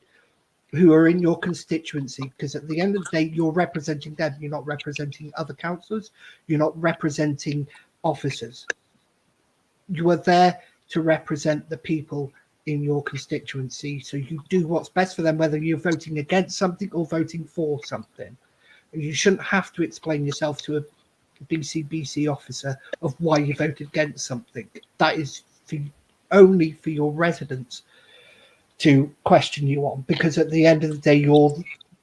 who are in your constituency, because at the end of the day, you're representing them. You're not representing other councillors. You're not representing officers. You are there to represent the people in your constituency. So you do what's best for them, whether you're voting against something or voting for something. And you shouldn't have to explain yourself to a BC officer of why you voted against something. That is only for your residents to question you on, because at the end of the day,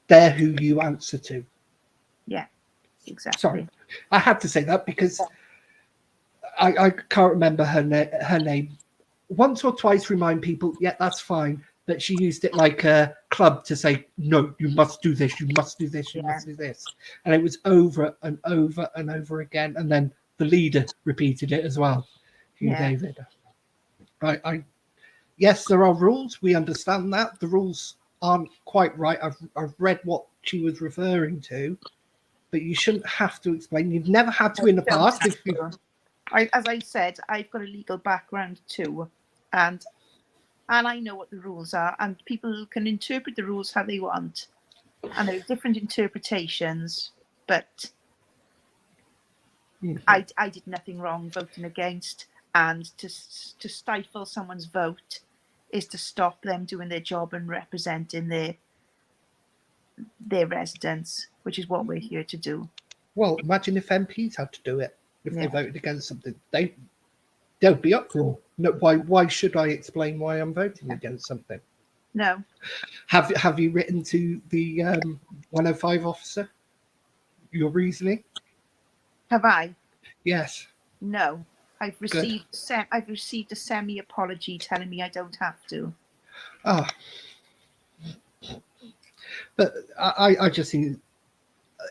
they're who you answer to. Yeah, exactly. Sorry, I had to say that because I can't remember her name. Once or twice remind people, yeah, that's fine, but she used it like a club to say, no, you must do this, you must do this, you must do this. And it was over and over and over again. And then the leader repeated it as well, Hugh David. Yes, there are rules. We understand that. The rules aren't quite right. I've read what she was referring to, but you shouldn't have to explain. You've never had to in the past. As I said, I've got a legal background too, and I know what the rules are, and people can interpret the rules how they want, and there are different interpretations, but I did nothing wrong voting against, and to stifle someone's vote is to stop them doing their job and representing their residents, which is what we're here to do. Well, imagine if MPs had to do it. If they voted against something, they'll be uproar. No, why should I explain why I'm voting against something? No. Have you written to the 105 officer your reasoning? Have I? Yes. No. I've received a semi apology telling me I don't have to. Ah. But I just think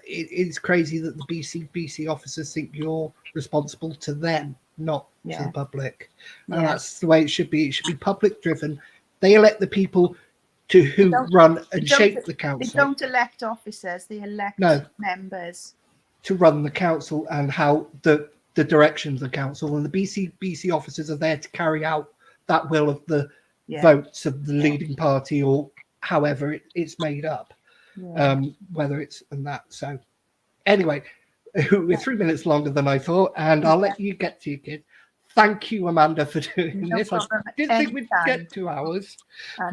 it's crazy that the BC officers think you're responsible to them, not to the public. And that's the way it should be. It should be public driven. They elect the people who run and shape the council. They don't elect officers, they elect members to run the council and how the direction of the council. And the BC officers are there to carry out that will of the votes of the leading party, or however it's made up. Whether it's and that. So anyway, we're 3 minutes longer than I thought, and I'll let you get to your kid. Thank you, Amanda, for doing this. I didn't think we'd get 2 hours,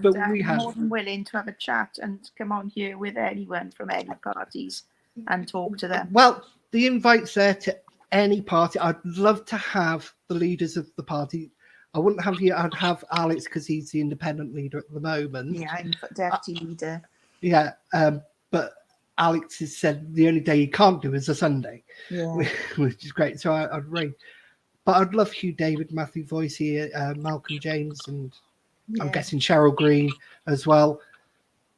but we have. More than willing to have a chat and come on here with anyone from any parties and talk to them. Well, the invite's there to any party. I'd love to have the leaders of the party. I wouldn't have you. I'd have Alex because he's the independent leader at the moment. Yeah, I'm deputy leader. Yeah, but Alex has said the only day he can't do is a Sunday, which is great. So I'd ring. But I'd love Hugh David, Matthew Voice here, Malcolm James, and I'm guessing Cheryl Green as well,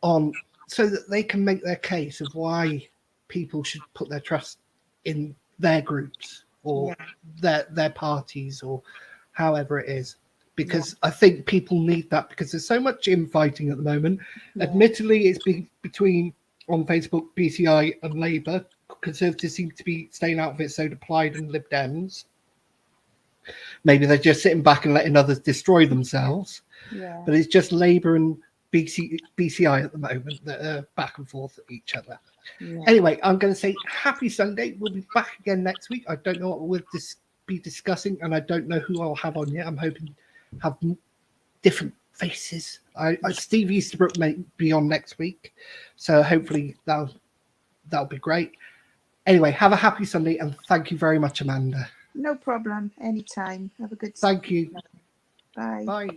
on so that they can make their case of why people should put their trust in their groups or their parties or however it is. Because I think people need that, because there's so much infighting at the moment. Admittedly, it's been between, on Facebook, BCI and Labour. Conservatives seem to be staying out of it, so do Plaid and Lib Dems. maybe they're just sitting back and letting others destroy themselves. Yeah. But it's just Labour and BCI at the moment that are back and forth at each other. Yeah. Anyway, I'm going to say happy Sunday. We'll be back again next week. I don't know what we'll be discussing, and I don't know who I'll have on yet. I'm hoping to have different faces. Steve Easterbrook may be on next week, so hopefully that'll be great. Anyway, have a happy Sunday, and thank you very much, Amanda. No problem. Anytime. Have a good Thank you. Bye. Bye.